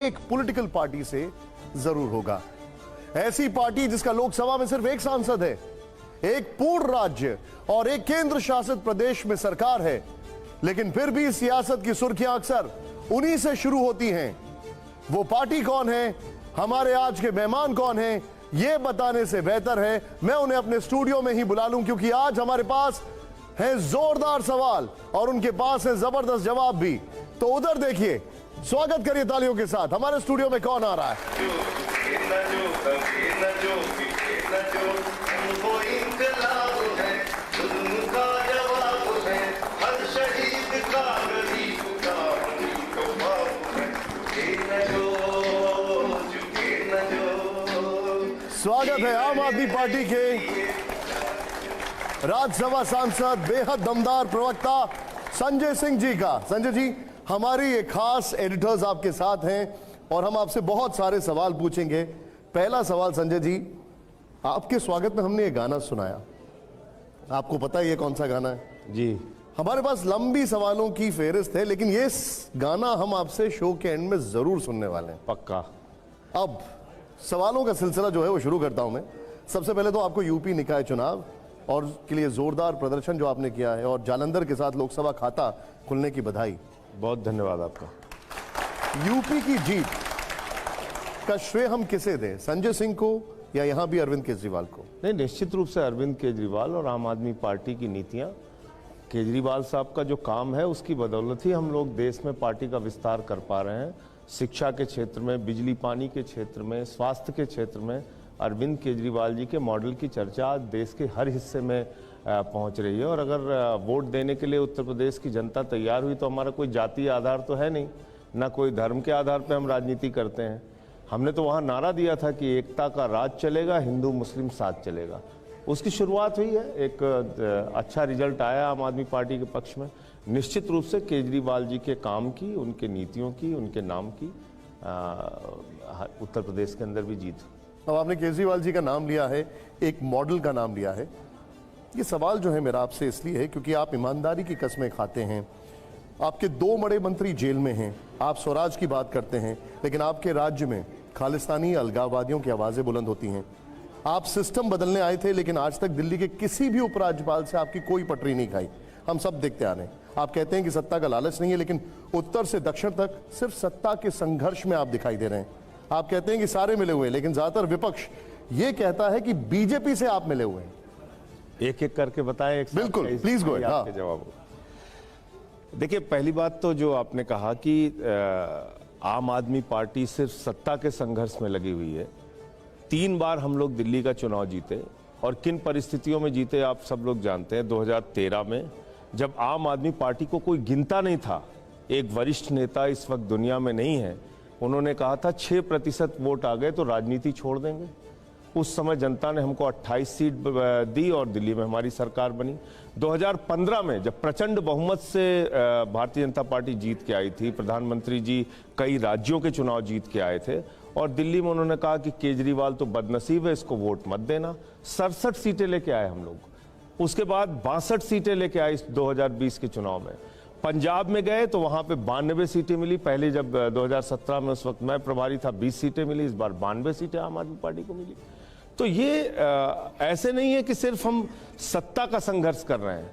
एक political party से जरूर होगा। ऐसी पार्टी जिसका लोकसभा में सिर्फ एक सांसद है, एक पूर्ण राज्य और एक केंद्र शासित प्रदेश में सरकार है, लेकिन फिर भी सियासत की सुर्खियां अक्सर उन्हीं से शुरू होती हैं। वो पार्टी कौन है, हमारे आज के मेहमान कौन हैं, यह बताने से बेहतर है मैं उन्हें अपने स्टूडियो में ही बुला लूं, क्योंकि आज हमारे पास है जोरदार सवाल और उनके पास है जबरदस्त जवाब भी। तो उधर देखिए, स्वागत करिए तालियों के साथ, हमारे स्टूडियो में कौन आ रहा है। स्वागत है आम आदमी पार्टी के राज्यसभा सांसद, बेहद दमदार प्रवक्ता संजय सिंह जी का। संजय जी, हमारी ये खास एडिटर्स आपके साथ हैं और हम आपसे बहुत सारे सवाल पूछेंगे। पहला सवाल संजय जी, आपके स्वागत में हमने ये गाना सुनाया, आपको पता है ये कौन सा गाना है? जी, हमारे पास लंबी सवालों की फेहरिस्त है, लेकिन ये गाना हम आपसे शो के एंड में जरूर सुनने वाले हैं। पक्का। अब सवालों का सिलसिला जो है वो शुरू करता हूं मैं। सबसे पहले तो आपको यूपी निकाय चुनाव और के लिए जोरदार प्रदर्शन जो आपने किया है और जालंधर के साथ लोकसभा खाता खुलने की बधाई। बहुत धन्यवाद आपका। यूपी की जीत का श्रेय हम किसे दें, संजय सिंह को या यहां भी अरविंद केजरीवाल को? नहीं, निश्चित रूप से अरविंद केजरीवाल और आम आदमी पार्टी की नीतियां, केजरीवाल साहब का जो काम है उसकी बदौलत ही हम लोग देश में पार्टी का विस्तार कर पा रहे हैं। शिक्षा के क्षेत्र में, बिजली पानी के क्षेत्र में, स्वास्थ्य के क्षेत्र में अरविंद केजरीवाल जी के मॉडल की चर्चा आज देश के हर हिस्से में पहुंच रही है। और अगर वोट देने के लिए उत्तर प्रदेश की जनता तैयार हुई तो हमारा कोई जातीय आधार तो है नहीं, ना कोई धर्म के आधार पर हम राजनीति करते हैं। हमने तो वहाँ नारा दिया था कि एकता का राज चलेगा, हिंदू मुस्लिम साथ चलेगा। उसकी शुरुआत हुई है, एक अच्छा रिजल्ट आया आम आदमी पार्टी के पक्ष में। निश्चित रूप से केजरीवाल जी के काम की, उनके नीतियों की, उनके नाम की उत्तर प्रदेश के अंदर भी जीत। अब आपने केजरीवाल जी का नाम लिया है, एक मॉडल का नाम लिया है। ये सवाल जो है मेरा आपसे इसलिए है क्योंकि आप ईमानदारी की कस्में खाते हैं, आपके 2 बड़े मंत्री जेल में हैं, आप स्वराज की बात करते हैं, लेकिन आपके राज्य में खालिस्तानी अलगाववादियों की आवाज़ें बुलंद होती हैं। आप सिस्टम बदलने आए थे, लेकिन आज तक दिल्ली के किसी भी उपराज्यपाल से आपकी कोई पटरी नहीं खाई, हम सब देखते आ रहे हैं। आप कहते हैं कि सत्ता का लालच नहीं है, लेकिन उत्तर से दक्षिण तक सिर्फ सत्ता के संघर्ष में आप दिखाई दे रहे हैं। आप कहते हैं कि सारे मिले हुए हैं, लेकिन ज्यादातर विपक्ष ये कहता है कि बीजेपी से आप मिले हुए हैं। एक एक करके बताएं। बिल्कुल, प्लीज गो अहेड। आपके जवाब। देखिए, पहली बात तो जो आपने कहा कि आम आदमी पार्टी सिर्फ सत्ता के संघर्ष में लगी हुई है। 3 बार हम लोग दिल्ली का चुनाव जीते और किन परिस्थितियों में जीते आप सब लोग जानते हैं। 2013 में जब आम आदमी पार्टी को कोई गिनता नहीं था, एक वरिष्ठ नेता इस वक्त दुनिया में नहीं है, उन्होंने कहा था 6% वोट आ गए तो राजनीति छोड़ देंगे। उस समय जनता ने हमको 28 सीट दी और दिल्ली में हमारी सरकार बनी। 2015 में जब प्रचंड बहुमत से भारतीय जनता पार्टी जीत के आई थी, प्रधानमंत्री जी कई राज्यों के चुनाव जीत के आए थे और दिल्ली में उन्होंने कहा कि केजरीवाल तो बदनसीब है, इसको वोट मत देना। 67 सीटें लेके आए हम लोग। उसके बाद 62 सीटें लेके आए इस 2020 के चुनाव में। पंजाब में गए तो वहां पे 92 सीटें मिली। पहले जब 2017 में, उस वक्त मैं प्रभारी था, 20 सीटें मिली। इस बार 92 सीटें आम आदमी पार्टी को मिली। तो ये ऐसे नहीं है कि सिर्फ हम सत्ता का संघर्ष कर रहे हैं,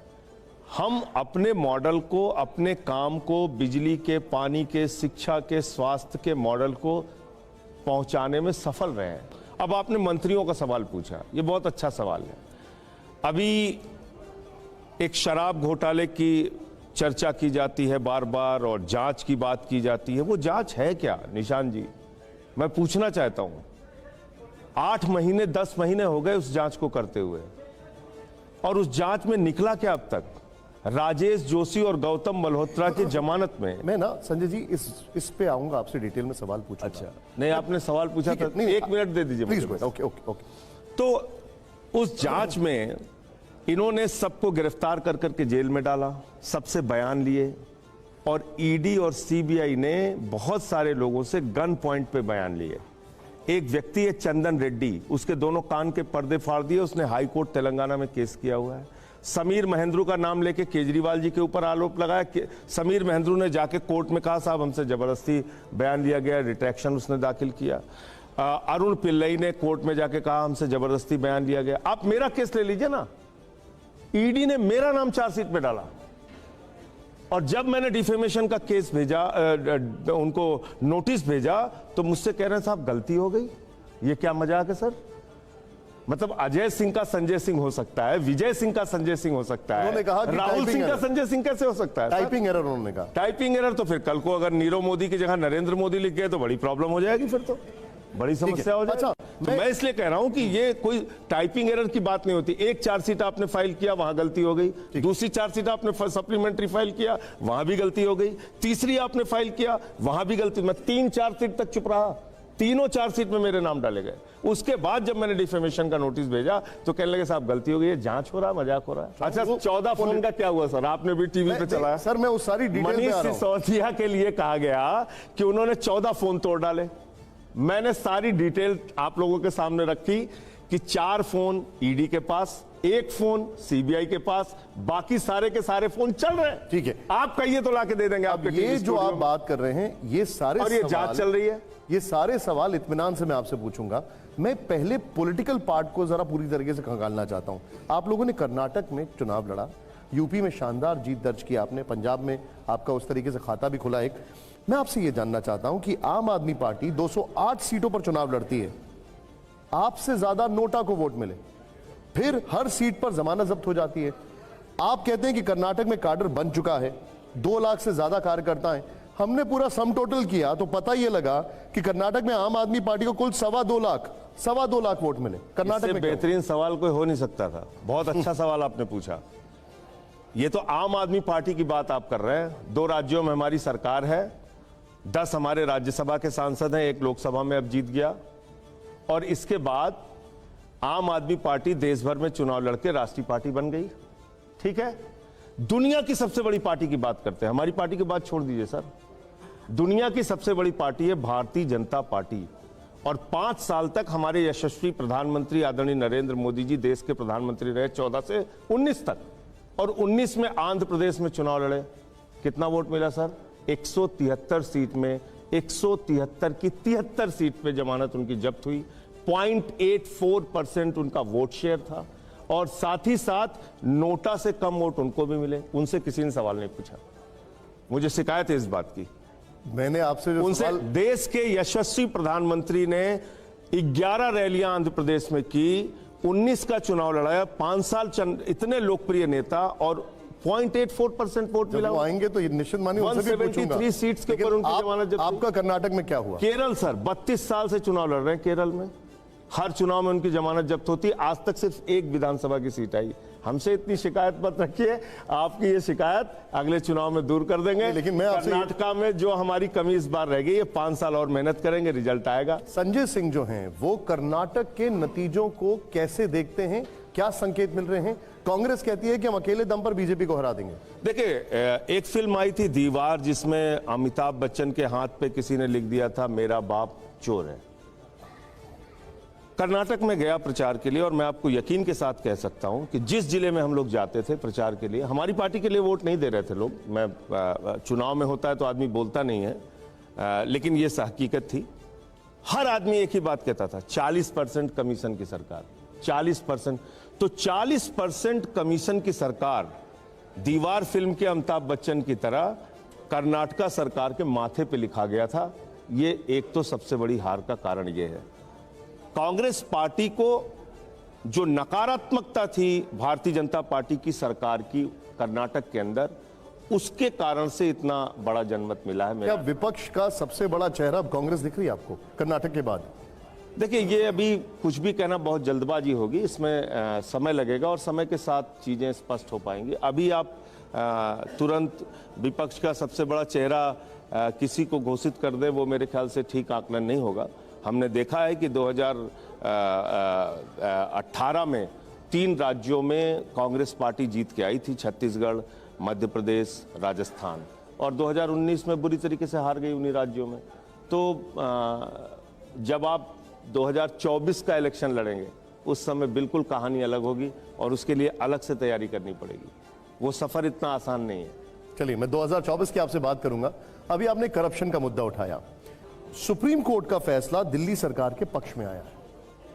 हम अपने मॉडल को, अपने काम को, बिजली के, पानी के, शिक्षा के, स्वास्थ्य के मॉडल को पहुंचाने में सफल रहे हैं। अब आपने मंत्रियों का सवाल पूछा, ये बहुत अच्छा सवाल है। अभी एक शराब घोटाले की चर्चा की जाती है बार बार और जांच की बात की जाती है। वो जांच है क्या निशान जी? मैं पूछना चाहता हूं। 8 महीने 10 महीने हो गए उस जांच को करते हुए और उस जांच में निकला क्या अब तक? राजेश जोशी और गौतम मल्होत्रा की जमानत में। मैं ना संजय जी इस पे आऊंगा, आपसे डिटेल में सवाल पूछूंगा। अच्छा, नहीं आपने सवाल पूछा था, 1 मिनट दे दीजिए प्लीज। Okay okay okay. तो उस जांच में इन्होंने सबको गिरफ्तार कर करके जेल में डाला, सबसे बयान लिए और ईडी और सीबीआई ने बहुत सारे लोगों से गन पॉइंट पे बयान लिए। एक व्यक्ति है चंदन रेड्डी, उसके दोनों कान के पर्दे फाड़ दिए, उसने हाई कोर्ट तेलंगाना में केस किया हुआ है। समीर महेंद्रू का नाम लेके केजरीवाल जी के ऊपर आरोप लगाया कि समीर महेंद्रू ने जाके कोर्ट में कहा साहब हमसे जबरदस्ती बयान लिया गया, रिट्रैक्शन उसने दाखिल किया। अरुण पिल्लई ने कोर्ट में जाके कहा हमसे जबरदस्ती बयान लिया गया। आप मेरा केस ले लीजिए ना, ईडी ने मेरा नाम चार्जशीट में डाला और जब मैंने डिफेमेशन का केस भेजा, उनको नोटिस भेजा, तो मुझसे कह रहे हैं साहब गलती हो गई। ये क्या मजाक है सर? मतलब अजय सिंह का संजय सिंह हो सकता है, विजय सिंह का संजय सिंह हो सकता है, उन्होंने कहा कि राहुल सिंह का संजय सिंह कैसे हो सकता है? टाइपिंग एरर उन्होंने कहा। टाइपिंग एरर तो फिर कल को अगर नीरव मोदी की जगह नरेंद्र मोदी लिख गए तो बड़ी प्रॉब्लम हो जाएगी, फिर तो बड़ी समस्या हो जाएगी। अच्छा, तो मैं इसलिए कह रहा हूं कि ये कोई टाइपिंग एरर की बात नहीं होती। एक चार्जशीट आपने फाइल किया, वहां गलती हो गई, दूसरी चार्जशीट आपने सप्लीमेंट्री फाइल किया, वहां भी गलती हो गई, तीसरी आपने फाइल किया, वहां भी गलती। मैं 3 चार्जशीट तक चुप रहा, तीनों चार्जशीट में मेरे नाम डाले गए। उसके बाद जब मैंने डिफेमेशन का नोटिस भेजा तो कहने लगे साहब गलती हो गई है, जांच हो रहा है, मजाक हो रहा है। अच्छा, 14 फोन का क्या हुआ सर? आपने भी टीवी पे चलाया सर, मैं उस सारी डिटेल में मनीष आ रहा हूं। सिसोदिया के लिए कहा गया कि उन्होंने 14 फोन तोड़ डाले। मैंने सारी डिटेल आप लोगों के सामने रखी कि 4 फोन ईडी के पास, 1 फोन सीबीआई के पास, बाकी सारे के सारे फोन चल रहे हैं। ठीक है, आप कहिए तो लाके दे देंगे आपके ये टीवी जो आप स्टूडियो में। बात कर रहे हैं, ये सारे और ये सवाल, जांच चल रही है। ये सारे सवाल इत्मीनान से मैं आपसे पूछूंगा। मैं पहले पॉलिटिकल पार्ट को जरा पूरी तरीके से खंगालना चाहता हूं। आप लोगों ने कर्नाटक में चुनाव लड़ा, यूपी में शानदार जीत दर्ज की आपने, पंजाब में आपका उस तरीके से खाता भी खुला एक। मैं आपसे यह जानना चाहता हूं कि आम आदमी पार्टी 208 सीटों पर चुनाव लड़ती है, आपसे ज्यादा नोटा को वोट मिले, फिर हर सीट पर जमानत जब्त हो जाती है। आप कहते हैं कि कर्नाटक में काडर बन चुका है, 2 लाख से ज्यादा कार्यकर्ता हैं। हमने पूरा सम टोटल किया तो पता यह लगा कि कर्नाटक में आम आदमी पार्टी को कुल 2.25 लाख वोट मिले। कर्नाटक में बेहतरीन सवाल कोई हो नहीं सकता था। बहुत अच्छा सवाल आपने पूछा। ये तो आम आदमी पार्टी की बात आप कर रहे हैं। 2 राज्यों में हमारी सरकार है, 10 हमारे राज्यसभा के सांसद हैं, 1 लोकसभा में अब जीत गया, और इसके बाद आम आदमी पार्टी देश भर में चुनाव लड़के राष्ट्रीय पार्टी बन गई। ठीक है, दुनिया की सबसे बड़ी पार्टी की बात करते हैं, हमारी पार्टी की बात छोड़ दीजिए सर। दुनिया की सबसे बड़ी पार्टी है भारतीय जनता पार्टी, और 5 साल तक हमारे यशस्वी प्रधानमंत्री आदरणीय नरेंद्र मोदी जी देश के प्रधानमंत्री रहे, 14 से 19 तक, और 19 में आंध्र प्रदेश में चुनाव लड़े। कितना वोट मिला सर? 173 सीट में 173 की 73 सीट पे जमानत उनकी जब्त हुई। 0.84% उनका वोट शेयर था, और साथ ही साथ नोटा से कम वोट उनको भी मिले। उनसे किसी ने सवाल नहीं पूछा। मुझे शिकायत है इस बात की। मैंने आपसे जो उनसे सवाल, देश के यशस्वी प्रधानमंत्री ने 11 रैलियां आंध्र प्रदेश में की, 19 का चुनाव लड़ाया, 5 साल इतने लोकप्रिय नेता, और 0.84% वोट मिला। वो आएंगे तो ये निश्चित मानिए उनसे भी पूछूंगा। 173 सीट्स के ऊपर उनकी जमानत जब्त। आपका कर्नाटक में क्या हुआ? केरल सर 32 साल से चुनाव लड़ रहे हैं केरल में, हर चुनाव में उनकी जमानत जब्त होती है। आज तक सिर्फ 1 विधानसभा की सीट आई। हमसे इतनी शिकायत मत रखिए, आपकी ये शिकायत अगले चुनाव में दूर कर देंगे। लेकिन मैं आपसे कर्नाटका में जो हमारी कमी इस बार रह गई है, 5 साल और मेहनत करेंगे, रिजल्ट आएगा। संजय सिंह जो हैं वो कर्नाटक के नतीजों को कैसे देखते हैं? क्या संकेत मिल रहे हैं? कांग्रेस कहती है कि हम अकेले दम पर बीजेपी को हरा देंगे। देखिए, एक फिल्म आई थी दीवार, जिसमें अमिताभ बच्चन के हाथ पे किसी ने लिख दिया था मेरा बाप चोर है। कर्नाटक में गया प्रचार के लिए, और मैं आपको यकीन के साथ कह सकता हूं कि जिस जिले में हम लोग जाते थे प्रचार के लिए, हमारी पार्टी के लिए वोट नहीं दे रहे थे लोग। मैं चुनाव में होता है तो आदमी बोलता नहीं है, लेकिन ये हकीकत थी। हर आदमी एक ही बात कहता था, 40% कमीशन की सरकार, 40%। तो 40% कमीशन की सरकार दीवार फिल्म के अमिताभ बच्चन की तरह कर्नाटका सरकार के माथे पे लिखा गया था। ये एक तो सबसे बड़ी हार का कारण ये है। कांग्रेस पार्टी को जो नकारात्मकता थी भारतीय जनता पार्टी की सरकार की कर्नाटक के अंदर, उसके कारण से इतना बड़ा जनमत मिला है। क्या विपक्ष का सबसे बड़ा चेहरा अब कांग्रेस दिख रही है आपको कर्नाटक के बाद? देखिए, ये अभी कुछ भी कहना बहुत जल्दबाजी होगी, इसमें समय लगेगा और समय के साथ चीजें स्पष्ट हो पाएंगी। अभी आप तुरंत विपक्ष का सबसे बड़ा चेहरा किसी को घोषित कर दे, वो मेरे ख्याल से ठीक आकलन नहीं होगा। हमने देखा है कि 2018 में 3 राज्यों में कांग्रेस पार्टी जीत के आई थी, छत्तीसगढ़, मध्य प्रदेश, राजस्थान, और 2019 में बुरी तरीके से हार गई उन्हीं राज्यों में। तो जब आप 2024 का इलेक्शन लड़ेंगे, उस समय बिल्कुल कहानी अलग होगी और उसके लिए अलग से तैयारी करनी पड़ेगी। वो सफर इतना आसान नहीं है। चलिए, मैं 2024 की आपसे बात करूंगा। अभी आपने करप्शन का मुद्दा उठाया। सुप्रीम कोर्ट का फैसला दिल्ली सरकार के पक्ष में आया है,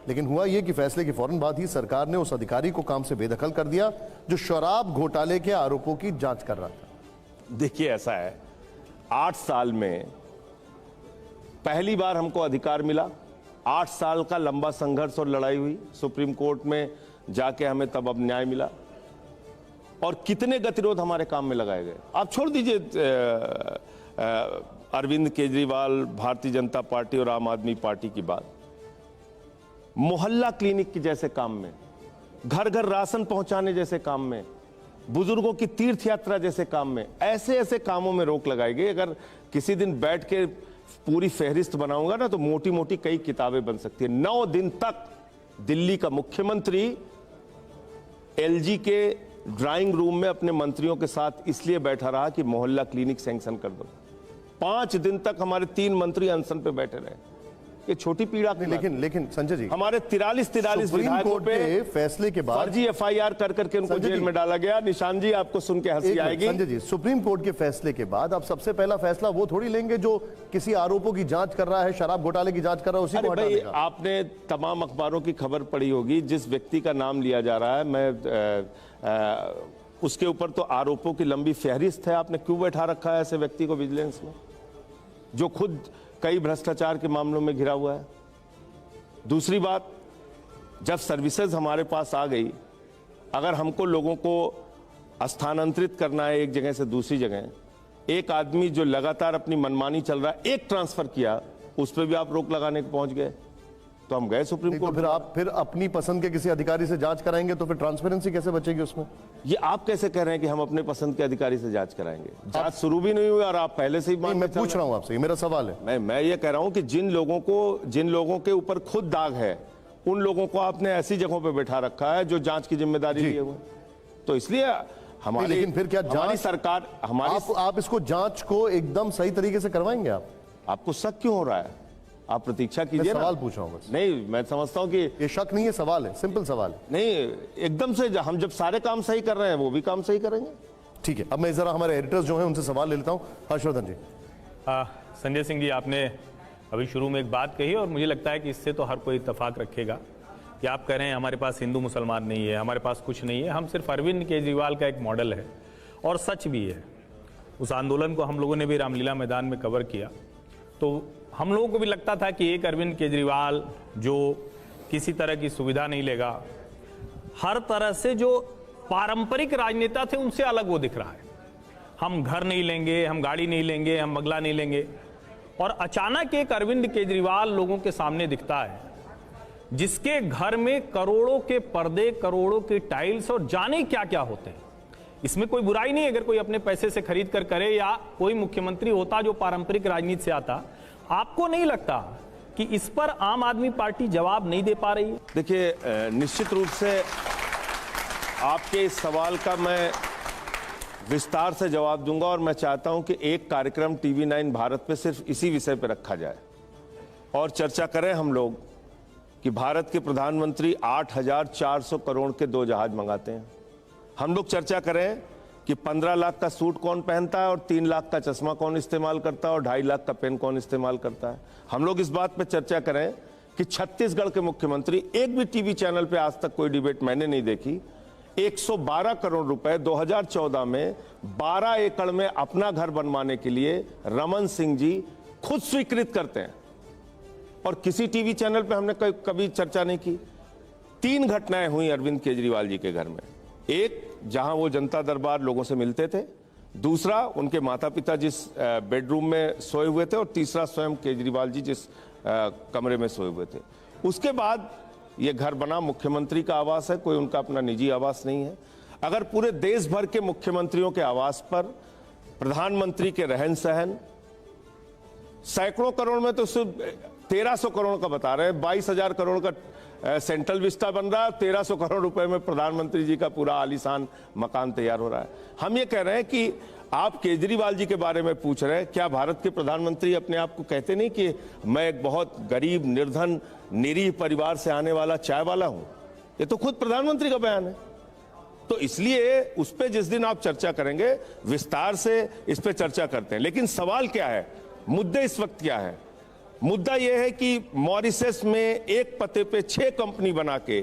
लेकिन हुआ यह कि फैसले के फौरन बाद ही सरकार ने उस अधिकारी को काम से बेदखल कर दिया जो शराब घोटाले के आरोपों की जांच कर रहा था। देखिए, ऐसा है, 8 साल में पहली बार हमको अधिकार मिला। 8 साल का लंबा संघर्ष और लड़ाई हुई, सुप्रीम कोर्ट में जाके हमें तब अब न्याय मिला। और कितने गतिरोध हमारे काम में लगाए गए। आप छोड़ दीजिए अरविंद केजरीवाल, भारतीय जनता पार्टी और आम आदमी पार्टी की बात, मोहल्ला क्लिनिक के जैसे काम में, घर घर राशन पहुंचाने जैसे काम में, बुजुर्गों की तीर्थ यात्रा जैसे काम में, ऐसे ऐसे कामों में रोक लगाई गई। अगर किसी दिन बैठ के पूरी फहरिस्त बनाऊंगा ना तो मोटी मोटी कई किताबें बन सकती है। 9 दिन तक दिल्ली का मुख्यमंत्री एलजी के ड्राइंग रूम में अपने मंत्रियों के साथ इसलिए बैठा रहा कि मोहल्ला क्लिनिक सैंक्शन कर दो। 5 दिन तक हमारे 3 मंत्री अनशन पे बैठे रहे। ये छोटी पीड़ा की बात है। लेकिन संजय जी, हमारे 43 सुप्रीम विधायकों कोर्ट पे के फैसले के बाद फर्जी एफआईआर कर करके उनको संजय जेल जी, में डाला गया। निशान जी, आपको सुन के हंसी आएगी। संजय जी, सुप्रीम कोर्ट के फैसले के बाद आप सबसे पहला फैसला वो थोड़ी लेंगे जो किसी आरोपों की जांच कर रहा है, शराब घोटाले की जांच कर रहा है, उसी को हटा भाई, देगा। आपने तमाम अखबारों की खबर पढ़ी होगी। जिस व्यक्ति का नाम लिया जा रहा है, मैं उसके ऊपर तो आरोपों की लंबी फहरिस्त है। आपने क्यों बैठा रखा है ऐसे व्यक्ति को विजिलेंस में, जो खुद कई भ्रष्टाचार के मामलों में घिरा हुआ है? दूसरी बात, जब सर्विसेज हमारे पास आ गई, अगर हमको लोगों को स्थानांतरित करना है एक जगह से दूसरी जगह, एक आदमी जो लगातार अपनी मनमानी चल रहा है, एक ट्रांसफर किया, उस पर भी आप रोक लगाने को पहुंच गए, तो हम गए सुप्रीम कोर्ट। फिर आप अपनी पसंद के किसी अधिकारी से जांच कराएंगे तो फिर ट्रांसपेरेंसी कैसे बचेगी उसमें? ये आप कैसे कह रहे हैं कि हम अपने पसंद के अधिकारी से जांच कराएंगे? जांच शुरू भी नहीं हुई और आप पहले से ही मैं पूछ रहा हूं आपसे, ये मेरा सवाल है। मैं ये कह रहा हूं कि जिन लोगों के ऊपर खुद दाग है, उन लोगों को आपने ऐसी जगहों पे बैठा रखा है जो जांच की जिम्मेदारी लिए हुए। तो इसलिए हमारी, लेकिन फिर क्या हमारी सरकार, आप इसको जांच को एकदम सही तरीके से करवाएंगे? आपको शक क्यों हो रहा है? आप प्रतीक्षा कीजिए ना। सवाल पूछ रहा हूं बस। नहीं, मैं समझता हूं कि ये शक नहीं है, सवाल है, सिंपल सवाल है। नहीं, एकदम से हम जब सारे काम सही कर रहे हैं, वो भी काम सही करेंगे। ठीक है, अब मैं जरा हमारे एडिटर्स जो हैं उनसे सवाल ले लेता हूं। हर्षवर्धन जी। संजय सिंह जी, आपने अभी शुरू में एक बात कही और मुझे लगता है कि इससे तो हर कोई इत्तेफाक रखेगा कि आप कह रहे हैं हमारे पास हिंदू मुसलमान नहीं है, हमारे पास कुछ नहीं है, हम सिर्फ अरविंद केजरीवाल का एक मॉडल है। और सच भी है। उस आंदोलन को हम लोगों ने भी रामलीला मैदान में कवर किया, तो हम लोगों को भी लगता था कि एक अरविंद केजरीवाल जो किसी तरह की सुविधा नहीं लेगा, हर तरह से जो पारंपरिक राजनेता थे उनसे अलग वो दिख रहा है। हम घर नहीं लेंगे, हम गाड़ी नहीं लेंगे, हम बंगला नहीं लेंगे, और अचानक एक अरविंद केजरीवाल लोगों के सामने दिखता है जिसके घर में करोड़ों के पर्दे, करोड़ों की टाइल्स और जाने क्या क्या होते हैं। इसमें कोई बुराई नहीं अगर कोई अपने पैसे से खरीद कर करे, या कोई मुख्यमंत्री होता जो पारंपरिक राजनीति से आता। आपको नहीं लगता कि इस पर आम आदमी पार्टी जवाब नहीं दे पा रही है? देखिए, निश्चित रूप से आपके इस सवाल का मैं विस्तार से जवाब दूंगा, और मैं चाहता हूं कि एक कार्यक्रम टीवी 9 भारत पे सिर्फ इसी विषय पे रखा जाए और चर्चा करें हम लोग कि भारत के प्रधानमंत्री 8,400 करोड़ के 2 जहाज मंगाते हैं। हम लोग चर्चा करें कि 15 लाख का सूट कौन पहनता है और 3 लाख का चश्मा कौन इस्तेमाल करता है और 2.5 लाख का पेन कौन इस्तेमाल करता है। हम लोग इस बात पे चर्चा करें कि छत्तीसगढ़ के मुख्यमंत्री, एक भी टीवी चैनल पे आज तक कोई डिबेट मैंने नहीं देखी, 112 करोड़ रुपए 2014 में 12 एकड़ में अपना घर बनवाने के लिए रमन सिंह जी खुद स्वीकृत करते हैं, और किसी टीवी चैनल पे हमने कभी चर्चा नहीं की। 3 घटनाएं हुई अरविंद केजरीवाल जी के घर में। एक, जहां वो जनता दरबार लोगों से मिलते थे, दूसरा उनके माता पिता जिस बेडरूम में सोए हुए थे, और तीसरा स्वयं केजरीवाल जी जिस कमरे में सोए हुए थे। उसके बाद ये घर बना, मुख्यमंत्री का आवास है, कोई उनका अपना निजी आवास नहीं है। अगर पूरे देश भर के मुख्यमंत्रियों के आवास पर प्रधानमंत्री के रहन सहन, सैकड़ों करोड़ में तो सिर्फ 1300 करोड़ का बता रहे हैं, 22,000 करोड़ का सेंट्रल विस्टा बन रहा है, 1300 करोड़ रुपए में प्रधानमंत्री जी का पूरा आलीशान मकान तैयार हो रहा है। हम ये कह रहे हैं कि आप केजरीवाल जी के बारे में पूछ रहे हैं, क्या भारत के प्रधानमंत्री अपने आप को कहते नहीं कि मैं एक बहुत गरीब, निर्धन, निरीह परिवार से आने वाला चाय वाला हूं? ये तो खुद प्रधानमंत्री का बयान है। तो इसलिए उस पे जिस दिन आप चर्चा करेंगे विस्तार से इस पे चर्चा करते हैं। लेकिन सवाल क्या है, मुद्दे इस वक्त क्या है? मुद्दा यह है कि मॉरिशस में एक पते पे 6 कंपनी बना के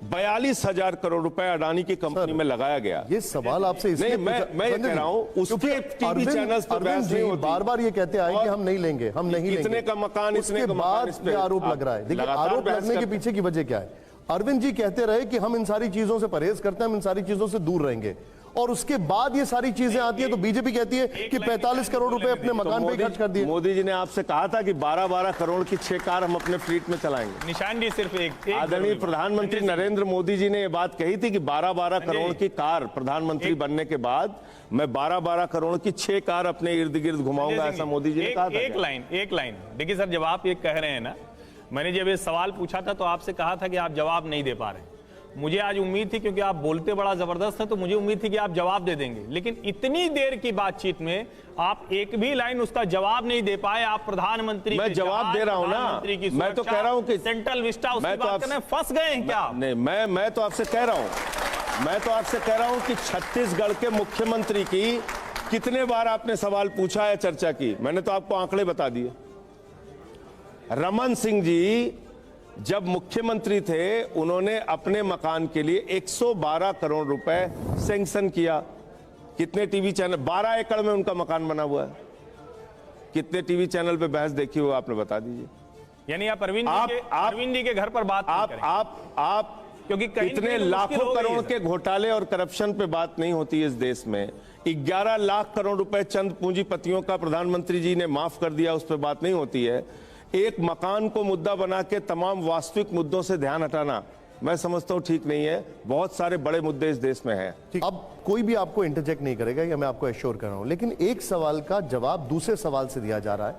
42,000 करोड़ रुपए अडानी की कंपनी में लगाया गया। ये सवाल आपसे नहीं, मैं ये कह रहा हूं उसके टीवी चैनल्स पर बहस नहीं होती। बार बार ये कहते आए कि हम नहीं लेंगे, हम नहीं लेंगे। इतने का मकान, इतने का मकान, इस पे आरोप लग रहा है। देखिए, आरोप लगने के पीछे की वजह क्या है? अरविंद जी कहते रहे कि हम इन सारी चीजों से परहेज करते हैं, हम इन सारी चीजों से दूर रहेंगे, और उसके बाद ये सारी चीजें आती है तो बीजेपी कहती है कि 45 करोड़ रुपए अपने मकान पे खर्च कर दिए। मोदी जी ने आपसे कहा था कि 12-12 करोड़ की 6 कार हम अपने फ्लीट में चलाएंगे। निशान जी सिर्फ एक आदरणीय प्रधानमंत्री नरेंद्र मोदी जी ने ये बात कही थी कि 12-12 करोड़ की कार प्रधानमंत्री बनने के बाद मैं 12-12 करोड़ की 6 कार अपने इर्द गिर्द घुमाऊंगा, ऐसा मोदी जी ने कहा था। एक लाइन देखिए सर, जब आप ये कह रहे हैं ना, मैंने जब ये सवाल पूछा था तो आपसे कहा था कि आप जवाब नहीं दे पा रहे। मुझे आज उम्मीद थी, क्योंकि आप बोलते बड़ा जबरदस्त है, तो मुझे उम्मीद थी कि आप जवाब दे देंगे। लेकिन इतनी देर की बातचीत में आप एक भी लाइन उसका जवाब नहीं दे पाए। आप प्रधानमंत्री, मैं जवाब दे रहा हूं ना, मैं तो कह रहा हूं कि सेंट्रल विस्टा उसकी बात करने फंस गए हैं क्या? नहीं, मैं तो आपसे कह रहा हूं कि छत्तीसगढ़ के मुख्यमंत्री की कितने बार आपने सवाल पूछा है, चर्चा की? मैंने तो आपको आंकड़े बता दिए। रमन सिंह जी जब मुख्यमंत्री थे, उन्होंने अपने मकान के लिए 112 करोड़ रुपए सैंक्शन किया। कितने टीवी चैनल, 12 एकड़ में उनका मकान बना हुआ है। कितने टीवी चैनल पे बहस देखी हो आपने, बता दीजिए। यानी आप अरविंद जी के घर पर बात आप क्योंकि कितने लाखों करोड़ के घोटाले और करप्शन पे बात नहीं होती इस देश में। 11 लाख करोड़ रुपए चंद पूंजीपतियों का प्रधानमंत्री जी ने माफ कर दिया, उस पर बात नहीं होती है। एक मकान को मुद्दा बना के तमाम वास्तविक मुद्दों से ध्यान हटाना मैं समझता हूं ठीक नहीं है। बहुत सारे बड़े मुद्दे इस देश में हैं। अब कोई भी आपको इंटरजेक्ट नहीं करेगा, या मैं आपको एश्योर कर रहा हूं, लेकिन एक सवाल का जवाब दूसरे सवाल से दिया जा रहा है।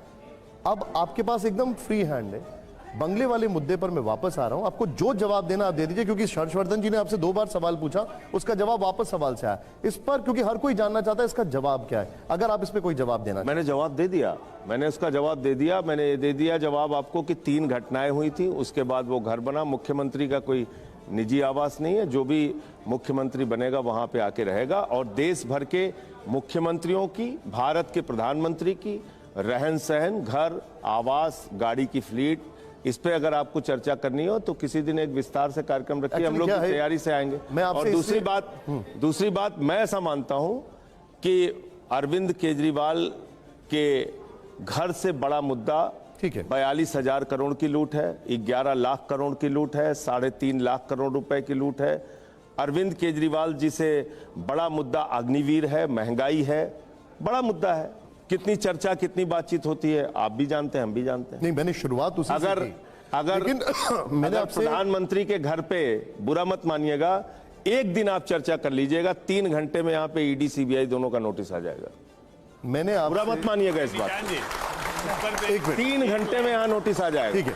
अब आपके पास एकदम फ्री हैंड है। बंगले वाले मुद्दे पर मैं वापस आ रहा हूं, आपको जो जवाब देना आप दे दीजिए, क्योंकि हर्षवर्धन जी ने आपसे 2 बार सवाल पूछा, उसका जवाब वापस सवाल से आया इस पर, क्योंकि हर कोई जानना चाहता है इसका जवाब क्या है। अगर आप इस पर कोई जवाब देना, मैंने जवाब दे दिया, मैंने उसका जवाब दे दिया। मैंने ये दे दिया जवाब आपको कि 3 घटनाएं हुई थी, उसके बाद वो घर बना। मुख्यमंत्री का कोई निजी आवास नहीं है, जो भी मुख्यमंत्री बनेगा वहां पे आके रहेगा। और देश भर के मुख्यमंत्रियों की, भारत के प्रधानमंत्री की रहन सहन, घर, आवास, गाड़ी की फ्लीट, इस पे अगर आपको चर्चा करनी हो तो किसी दिन एक विस्तार से कार्यक्रम रखिए, हम लोग की तैयारी से आएंगे। और दूसरी बात मैं ऐसा मानता हूं कि अरविंद केजरीवाल के घर से बड़ा मुद्दा 42,000 करोड़ की लूट है, 11 लाख करोड़ की लूट है, 3.5 लाख करोड़ रुपए की लूट है। अरविंद केजरीवाल जी से बड़ा मुद्दा अग्निवीर है, महंगाई है, बड़ा मुद्दा है। कितनी चर्चा, कितनी बातचीत होती है, आप भी जानते हैं, हम भी जानते हैं। नहीं, मैंने शुरुआत उसी से की। अगर प्रधानमंत्री के घर पे, बुरा मत मानिएगा, एक दिन आप चर्चा कर लीजिएगा, 3 घंटे में यहाँ पे ईडी सीबीआई दोनों का नोटिस आ जाएगा। मैंने बुरा मत मानिएगा इस बात, 3 घंटे में यहाँ नोटिस आ जाएगा। ठीक है।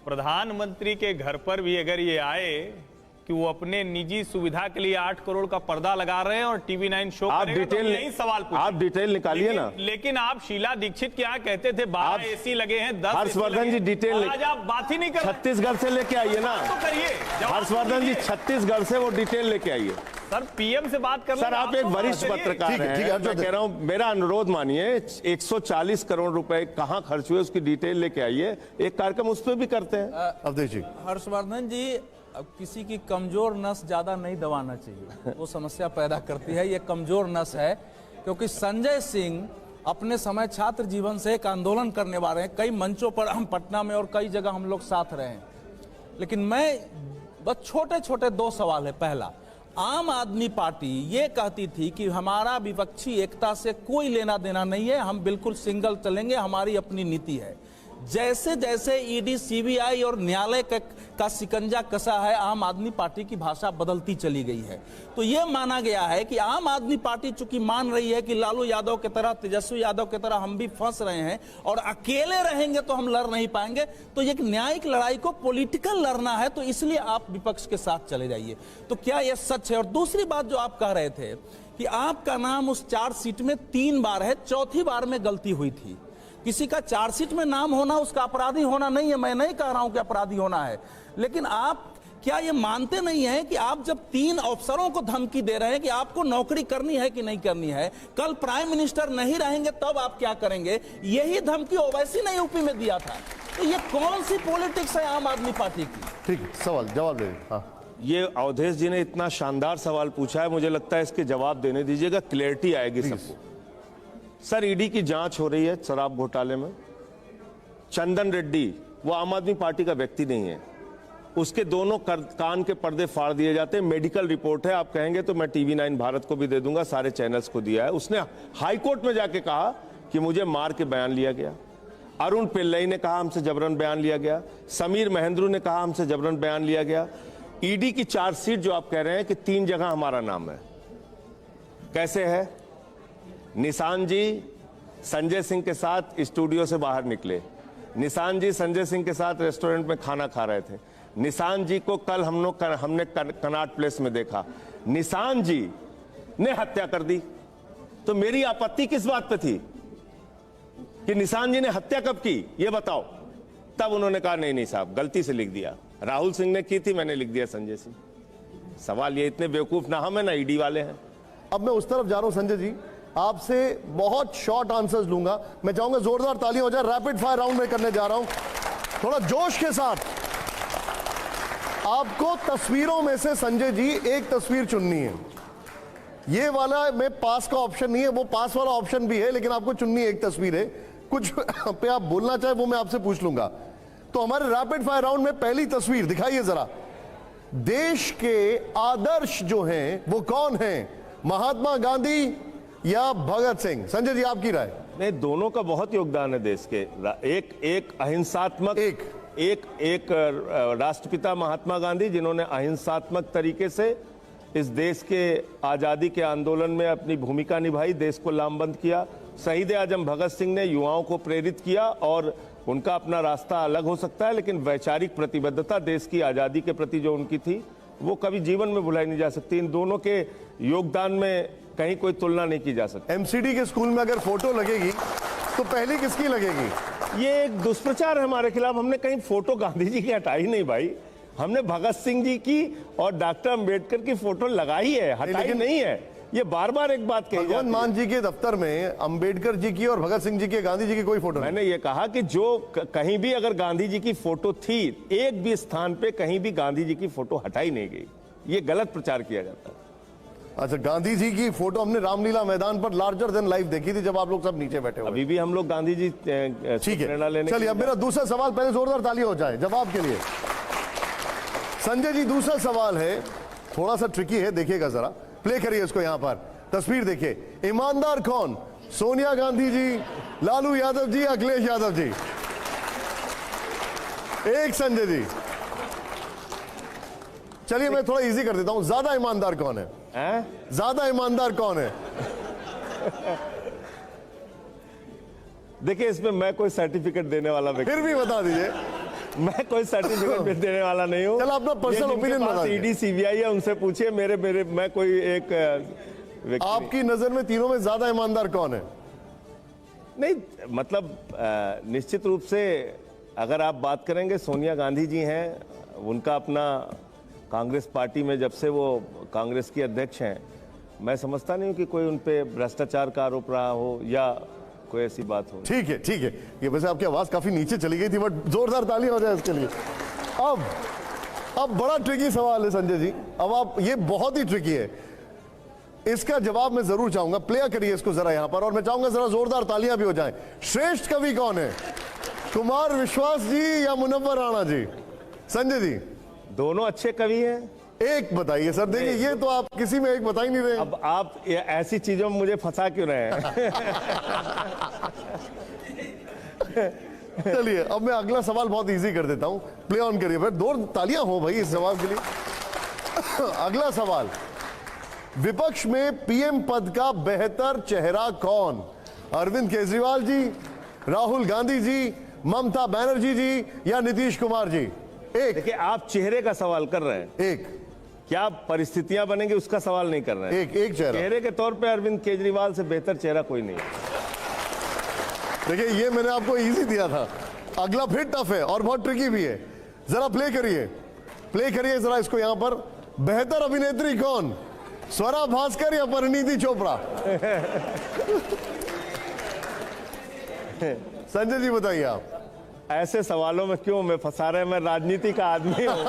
प्रधानमंत्री के घर पर भी अगर ये आए कि वो अपने निजी सुविधा के लिए 8 करोड़ का पर्दा लगा रहे हैं और टीवी 9 शो आप करेगा, डिटेल, तो यही सवाल पूछिए। आप डिटेल निकालिए ना। लेकिन आप शीला दीक्षित क्या कहते थे, 12 एसी लगे हैं, 10 हर्षवर्धन जी डिटेल, आज आप बात ही नहीं कर, छत्तीसगढ़ से लेके आइए ना, तो करिए। हर्षवर्धन जी छत्तीसगढ़ से वो डिटेल लेके आइए। सर पीएम से बात करना। सर आप एक वरिष्ठ पत्रकार हैं, मैं कह रहा हूं, मेरा अनुरोध मानिए, 140 करोड़ रुपए कहां खर्च हुए उसकी डिटेल लेके आइए, एक कार्यक्रम उस पर भी करते हैं। अवधेश जी, हर्षवर्धन जी, अब किसी की कमजोर नस ज्यादा नहीं दबाना चाहिए, वो समस्या पैदा करती है। ये कमजोर नस है, क्योंकि संजय सिंह अपने समय छात्र जीवन से एक आंदोलन करने वाले हैं। कई मंचों पर हम पटना में और कई जगह हम लोग साथ रहे हैं। लेकिन मैं बस छोटे छोटे 2 सवाल है। पहला, आम आदमी पार्टी ये कहती थी कि हमारा विपक्षी एकता से कोई लेना देना नहीं है, हम बिल्कुल सिंगल चलेंगे, हमारी अपनी नीति है। जैसे जैसे ईडी, सीबीआई और न्यायालय का शिकंजा कसा है, आम आदमी पार्टी की भाषा बदलती चली गई है। तो यह माना गया है कि आम आदमी पार्टी चूंकि मान रही है कि लालू यादव की तरह, तेजस्वी यादव की तरह हम भी फंस रहे हैं और अकेले रहेंगे तो हम लड़ नहीं पाएंगे, तो एक न्यायिक लड़ाई को पॉलिटिकल लड़ना है, तो इसलिए आप विपक्ष के साथ चले जाइए। तो क्या यह सच है? और दूसरी बात जो आप कह रहे थे कि आपका नाम उस चार्जशीट में 3 बार है, 4थी बार में गलती हुई थी। किसी का चार्जशीट में नाम होना उसका अपराधी होना नहीं है, मैं नहीं कह रहा हूं कि अपराधी होना है, लेकिन आप क्या ये मानते नहीं है कि आप जब 3 अफसरों को धमकी दे रहे हैं कि आपको नौकरी करनी है कि नहीं करनी है, कल प्राइम मिनिस्टर नहीं रहेंगे तब आप क्या करेंगे? यही धमकी ओवैसी ने यूपी में दिया था। तो ये कौन सी पॉलिटिक्स है आम आदमी पार्टी की? ठीक है, सवाल जवाब दे। हाँ, ये अवधेश जी ने इतना शानदार सवाल पूछा है, मुझे लगता है इसके जवाब देने दीजिएगा, क्लैरिटी आएगी सबको। सर, ईडी की जांच हो रही है शराब घोटाले में। चंदन रेड्डी वो आम आदमी पार्टी का व्यक्ति नहीं है, उसके दोनों कान के पर्दे फाड़ दिए जाते हैं। मेडिकल रिपोर्ट है, आप कहेंगे तो मैं टीवी 9 भारत को भी दे दूंगा, सारे चैनल्स को दिया है। उसने हाईकोर्ट में जाके कहा कि मुझे मार के बयान लिया गया। अरुण पिल्लई ने कहा हमसे जबरन बयान लिया गया। समीर महेंद्रू ने कहा हमसे जबरन बयान लिया गया। ईडी की चार्जशीट जो आप कह रहे हैं कि 3 जगह हमारा नाम है, कैसे है? निशान जी संजय सिंह के साथ स्टूडियो से बाहर निकले, निशान जी संजय सिंह के साथ रेस्टोरेंट में खाना खा रहे थे, निशान जी को कल हमने कनॉट प्लेस में देखा, निशान जी ने हत्या कर दी। तो मेरी आपत्ति किस बात पे थी कि निशान जी ने हत्या कब की, ये बताओ। तब उन्होंने कहा नहीं साहब, गलती से लिख दिया, राहुल सिंह ने की थी, मैंने लिख दिया संजय सिंह। सवाल ये, इतने बेवकूफ ना हम है ना ईडी वाले हैं। अब मैं उस तरफ जा रहा हूं संजय जी, आपसे बहुत शॉर्ट आंसर्स लूंगा। मैं चाहूंगा जोरदार ताली हो जाए। रैपिड फायर राउंड में करने जा रहा हूं, थोड़ा जोश के साथ। आपको तस्वीरों में से संजय जी एक तस्वीर चुननी है। ये वाला में पास का ऑप्शन नहीं है, वो पास वाला ऑप्शन भी है, लेकिन आपको चुननी एक तस्वीर है। कुछ पे आप बोलना चाहे वो मैं आपसे पूछ लूंगा। तो हमारे रैपिड फायर राउंड में पहली तस्वीर दिखाइए जरा। देश के आदर्श जो हैं वो कौन हैं, महात्मा गांधी या भगत सिंह? संजय जी आपकी राय। नहीं, दोनों का बहुत योगदान है देश के। एक अहिंसात्मक, एक राष्ट्रपिता महात्मा गांधी, जिन्होंने अहिंसात्मक तरीके से इस देश के आजादी के आंदोलन में अपनी भूमिका निभाई, देश को लामबंद किया। शहीद आजम भगत सिंह ने युवाओं को प्रेरित किया, और उनका अपना रास्ता अलग हो सकता है, लेकिन वैचारिक प्रतिबद्धता देश की आजादी के प्रति जो उनकी थी, वो कभी जीवन में भुलाई नहीं जा सकती। इन दोनों के योगदान में कहीं कोई तुलना नहीं की जा सकती। एमसीडी के स्कूल में अगर फोटो लगेगी तो पहली किसकी लगेगी? ये एक दुष्प्रचार है हमारे खिलाफ। हमने कहीं फोटो गांधी जी की हटाई नहीं भाई, हमने भगत सिंह जी की और डॉक्टर अंबेडकर की फोटो लगाई है, हटाई नहीं है। ये बार बार एक बात कही जाती है। भगवंत मान जी के दफ्तर में अंबेडकर जी की और भगत सिंह जी की, गांधी जी की कोई फोटो नहीं। मैंने ये कहा कि जो कहीं भी अगर गांधी जी की फोटो थी, एक भी स्थान पे कहीं भी गांधी जी की फोटो हटाई नहीं गई। ये गलत प्रचार किया जाता है। अच्छा, गांधी जी की फोटो हमने रामलीला मैदान पर लार्जर देन लाइफ देखी थी, जब आप लोग सब नीचे बैठे हुए। अभी भी हम लोग गांधी जी ठीक है, प्रेरणा लेने। चलिए अब मेरा दूसरा सवाल, पहले जोरदार ताली हो जाए जवाब के लिए। संजय जी दूसरा सवाल है, थोड़ा सा ट्रिकी है, देखिएगा जरा, प्ले करिए इसको। यहां पर तस्वीर देखिए। ईमानदार कौन, सोनिया गांधी जी, लालू यादव जी, अखिलेश यादव जी? एक संजय जी। चलिए मैं थोड़ा इजी कर देता हूं, ज्यादा ईमानदार कौन है? ज्यादा ईमानदार कौन है? देखिए, इसमें मैं कोई सर्टिफिकेट देने वाला व्यक्ति, फिर भी बता दीजिए। मैं कोई सर्टिफिकेट देने वाला नहीं हूँ। चलो अपना पर्सनल ओपिनियन बता दीजिए। ईडी सीबीआई है, उनसे पूछिए। मेरे मैं कोई एक व्यक्ति। आपकी नजर में तीनों में ज्यादा ईमानदार कौन है? नहीं, मतलब निश्चित रूप से अगर आप बात करेंगे, सोनिया गांधी जी हैं, उनका अपना कांग्रेस पार्टी में जब से वो कांग्रेस की अध्यक्ष हैं, मैं समझता नहीं हूं कि कोई उन पे भ्रष्टाचार का आरोप रहा हो या कोई ऐसी बात हो। ठीक है, ठीक है। ये वैसे आपकी आवाज काफी नीचे चली गई थी, बट जोरदार ताली हो जाए इसके लिए। अब बड़ा ट्रिकी सवाल है संजय जी, अब आप, ये बहुत ही ट्रिकी है, इसका जवाब मैं जरूर चाहूंगा। प्ले करिए इसको जरा यहां पर, और मैं चाहूंगा जरा जोरदार तालियां भी हो जाएं। श्रेष्ठ कवि कौन है, कुमार विश्वास जी या मुनव्वर राणा जी? संजय जी। दोनों अच्छे कवि हैं। एक बताइए सर। देखिए, ये तो आप किसी में एक बता ही नहीं रहे। अब आप ऐसी चीजों में मुझे फंसा क्यों रहे हैं? चलिए अब मैं अगला सवाल बहुत इजी कर देता हूं, प्ले ऑन करिए। फिर 2 तालियां हो भाई इस जवाब के लिए। अगला सवाल, विपक्ष में पीएम पद का बेहतर चेहरा कौन? अरविंद केजरीवाल जी, राहुल गांधी जी, ममता बनर्जी जी या नीतीश कुमार जी? एक। देखिए, आप चेहरे का सवाल कर रहे हैं, एक। क्या परिस्थितियां बनेंगी उसका सवाल नहीं कर रहे हैं। एक चेहरा। चेहरे के तौर पे अरविंद केजरीवाल से बेहतर चेहरा कोई नहीं है। देखिए, ये मैंने आपको इजी दिया था, अगला फिर टफ है और बहुत ट्रिकी भी है। जरा प्ले करिए। प्ले करिए जरा इसको यहां पर। बेहतर अभिनेत्री कौन, स्वरा भास्कर या परिणीति चोपड़ा? संजय जी बताइए आप। ऐसे सवालों में क्यों मैं फंसा रहे हैं, मैं राजनीति का आदमी हूं।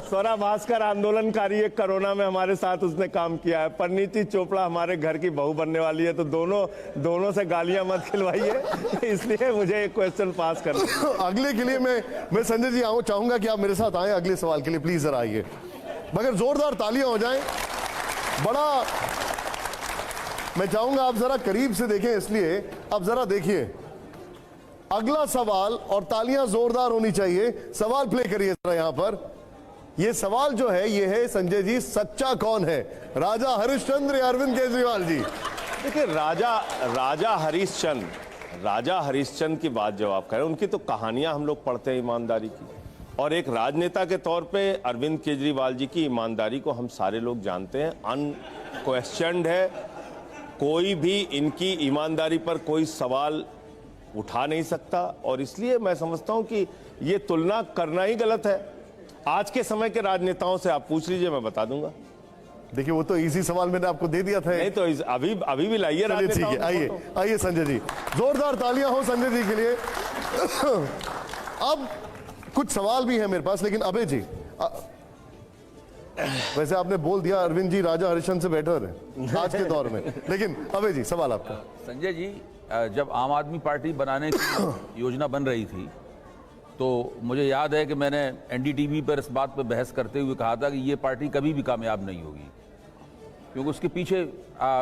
स्वरा भास्कर आंदोलनकारी है, कोरोना में हमारे साथ उसने काम किया है। परिणीति चोपड़ा हमारे घर की बहू बनने वाली है, तो दोनों से गालियां मत खिलवाइए, इसलिए मुझे एक क्वेश्चन पास करना। अगले के लिए मैं संजय जी चाहूंगा कि आप मेरे साथ आए अगले सवाल के लिए, प्लीज जरा आइए, मगर जोरदार तालियां हो जाएं। बड़ा मैं चाहूंगा आप जरा करीब से देखें, इसलिए आप जरा देखिए अगला सवाल, और तालियां जोरदार होनी चाहिए। सवाल प्ले करिए जरा यहां पर। यह सवाल जो है ये है, संजय जी, सच्चा कौन है, राजा हरिश्चंद्र या अरविंद केजरीवाल जी? देखिए, राजा हरिश्चंद्र की बात जब आप कह रहे हैं, उनकी तो कहानियां हम लोग पढ़ते हैं ईमानदारी की, और एक राजनेता के तौर पे अरविंद केजरीवाल जी की ईमानदारी को हम सारे लोग जानते हैं, अनक्वेश्चन्ड है। कोई भी इनकी ईमानदारी पर कोई सवाल उठा नहीं सकता, और इसलिए मैं समझता हूं कि ये तुलना करना ही गलत है। आज के समय के राजनेताओं से आप पूछ लीजिए, मैं बता दूंगा। देखिए, वो तो इजी सवाल मैंने आपको दे दिया था। नहीं तो अभी भी लाइए। ठीक है, आइए संजय जी, जोरदार तालियां हो संजय जी के लिए। अब कुछ सवाल भी है मेरे पास, लेकिन अभय जी, वैसे आपने बोल दिया अरविंद जी राजा हरिश्चंद्र से बेटर है आज के दौर में, लेकिन अभय जी सवाल आपका। संजय जी, जब आम आदमी पार्टी बनाने की योजना बन रही थी, तो मुझे याद है कि मैंने एनडीटीवी पर इस बात पर बहस करते हुए कहा था कि ये पार्टी कभी भी कामयाब नहीं होगी, क्योंकि उसके पीछे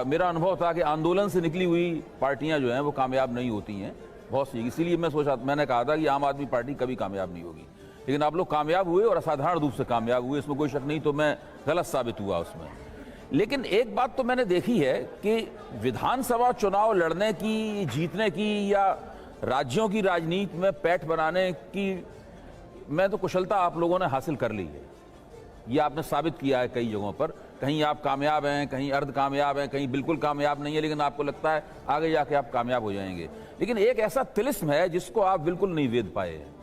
मेरा अनुभव था कि आंदोलन से निकली हुई पार्टियां जो हैं वो कामयाब नहीं होती हैं बहुत सी। इसीलिए मैंने कहा था कि आम आदमी पार्टी कभी कामयाब नहीं होगी, लेकिन आप लोग कामयाब हुए और असाधारण रूप से कामयाब हुए, इसमें कोई शक नहीं। तो मैं गलत साबित हुआ उसमें। लेकिन एक बात तो मैंने देखी है कि विधानसभा चुनाव लड़ने की, जीतने की, या राज्यों की राजनीति में पैठ बनाने की मैं तो कुशलता आप लोगों ने हासिल कर ली है। ये आपने साबित किया है कई जगहों पर। कहीं आप कामयाब हैं, कहीं अर्ध कामयाब हैं, कहीं बिल्कुल कामयाब नहीं है, लेकिन आपको लगता है आगे जाके आप कामयाब हो जाएंगे। लेकिन एक ऐसा तिलिस्म है जिसको आप बिल्कुल नहीं वेद पाए हैं,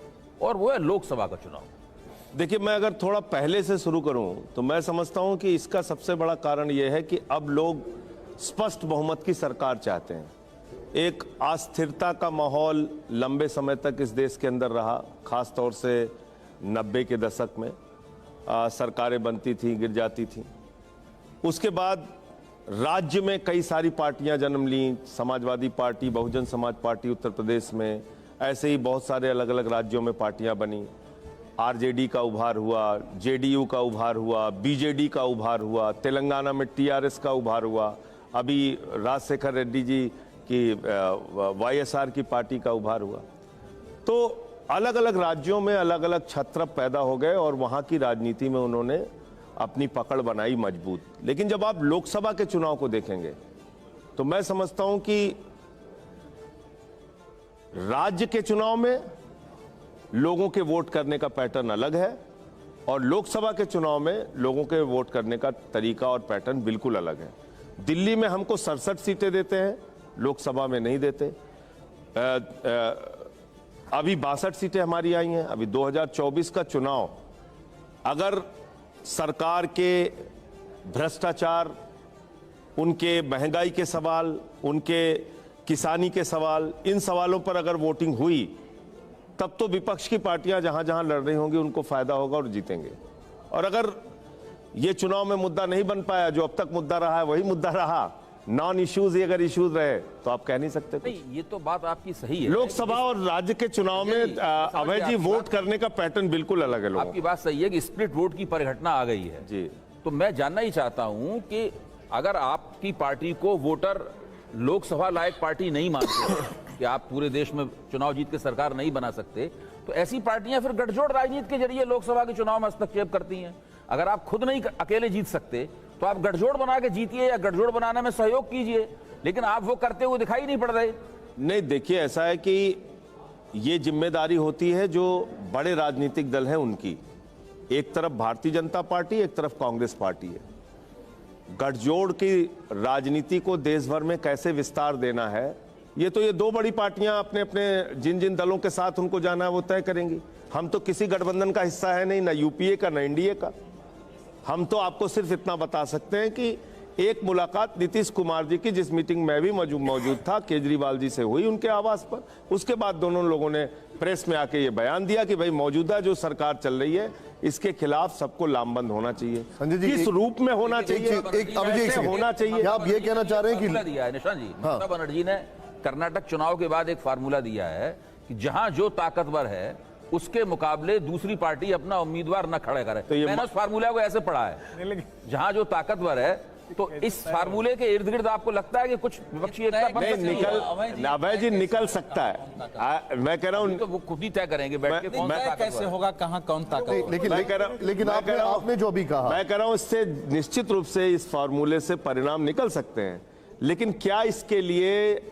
और वो है लोकसभा का चुनाव। देखिए, मैं अगर थोड़ा पहले से शुरू करूं तो मैं समझता हूं कि इसका सबसे बड़ा कारण यह है कि अब लोग स्पष्ट बहुमत की सरकार चाहते हैं। एक अस्थिरता का माहौल लंबे समय तक इस देश के अंदर रहा, खास तौर से 90 के दशक में सरकारें बनती थी, गिर जाती थी। उसके बाद राज्य में कई सारी पार्टियां जन्म लीं, समाजवादी पार्टी, बहुजन समाज पार्टी उत्तर प्रदेश में, ऐसे ही बहुत सारे अलग अलग राज्यों में पार्टियां बनी। आरजेडी का उभार हुआ, जेडीयू का उभार हुआ, बीजेडी का उभार हुआ, तेलंगाना में टीआरएस का उभार हुआ, अभी राजशेखर रेड्डी जी की वाईएसआर की पार्टी का उभार हुआ। तो अलग अलग राज्यों में अलग अलग छत्र पैदा हो गए और वहां की राजनीति में उन्होंने अपनी पकड़ बनाई मजबूत। लेकिन जब आप लोकसभा के चुनाव को देखेंगे तो मैं समझता हूं कि राज्य के चुनाव में लोगों के वोट करने का पैटर्न अलग है, और लोकसभा के चुनाव में लोगों के वोट करने का तरीका और पैटर्न बिल्कुल अलग है। दिल्ली में हमको 67 सीटें देते हैं, लोकसभा में नहीं देते। अभी 62 सीटें हमारी आई हैं। अभी 2024 का चुनाव अगर सरकार के भ्रष्टाचार, उनके महंगाई के सवाल, उनके किसानी के सवाल, इन सवालों पर अगर वोटिंग हुई, तब तो विपक्ष की पार्टियां जहां जहां लड़ रही होंगी उनको फायदा होगा और जीतेंगे। और अगर ये चुनाव में मुद्दा नहीं बन पाया, जो अब तक मुद्दा रहा है वही मुद्दा रहा, नॉन इश्यूज ही अगर इश्यूज रहे, तो आप कह नहीं सकते कुछ। नहीं, ये तो बात आपकी सही है। लोकसभा और राज्य के चुनाव में अभय जी वोट करने का पैटर्न बिल्कुल अलग है। आपकी बात सही है कि स्प्लिट वोट की परिघटना आ गई है जी। तो मैं जानना ही चाहता हूं कि अगर आपकी पार्टी को वोटर लोकसभा लायक पार्टी नहीं मानते कि आप पूरे देश में चुनाव जीत के सरकार नहीं बना सकते, तो ऐसी पार्टियां फिर गठजोड़ राजनीति के जरिए लोकसभा के चुनाव में हस्तक्षेप करती हैं। अगर आप खुद नहीं अकेले जीत सकते तो आप गठजोड़ बना के जीतिए या गठजोड़ बनाने में सहयोग कीजिए, लेकिन आप वो करते हुए दिखाई नहीं पड़ रहे। नहीं, देखिए, ऐसा है कि ये जिम्मेदारी होती है जो बड़े राजनीतिक दल हैं उनकी। एक तरफ भारतीय जनता पार्टी, एक तरफ कांग्रेस पार्टी है। गठजोड़ की राजनीति को देश भर में कैसे विस्तार देना है, ये तो ये दो बड़ी पार्टियां अपने अपने जिन जिन दलों के साथ उनको जाना है वो तय करेंगी। हम तो किसी गठबंधन का हिस्सा है नहीं, ना यूपीए का ना एनडीए का। हम तो आपको सिर्फ इतना बता सकते हैं कि एक मुलाकात नीतीश कुमार जी की, जिस मीटिंग में भी मौजूद था, केजरीवाल जी से हुई उनके आवास पर। उसके बाद दोनों लोगों ने प्रेस में आके ये बयान दिया कि भाई मौजूदा जो सरकार चल रही है इसके खिलाफ सबको लामबंद होना चाहिए। संजय जी, किस रूप में होना चाहिए, कैसे होना चाहिए। क्या आप ये कहना चाह रहे हैं फार्मूला कि दिया है निशांत जी, ममता बनर्जी ने कर्नाटक चुनाव के बाद एक फार्मूला दिया है कि जहां जो ताकतवर है उसके मुकाबले दूसरी पार्टी अपना उम्मीदवार न खड़े करे। तो ये मैंने उस फार्मूला को ऐसे पढ़ा है, जहां जो ताकतवर है, तो इस फार्मूले के इर्द गिर्द आपको लगता है कि कुछ विपक्षी एकता बन नहीं, सकती है? निकल अभय जी निकल सकता है। मैं कह रहा हूं तो वो खुद ही तय करेंगे बैठ के कौन तय ताकतवर कैसे है। होगा, कहाँ कौन ताकत। लेकिन मैं कह रहा हूं- लेकिन मैं आपने कह रहा हूं- आपने जो अभी कहा, मैं कह रहा हूं इससे निश्चित रूप से इस फार्मूले से परिणाम निकल सकते हैं, लेकिन क्या इसके लिए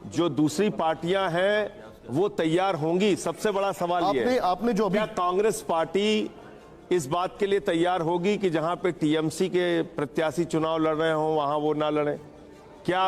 जो दूसरी पार्टियां हैं वो तैयार होंगी? सबसे बड़ा सवाल ये है। आपने जो अभी क्या कांग्रेस पार्टी इस बात के लिए तैयार होगी कि जहां पे टीएमसी के प्रत्याशी चुनाव लड़ रहे हो वहां वो ना लड़े? क्या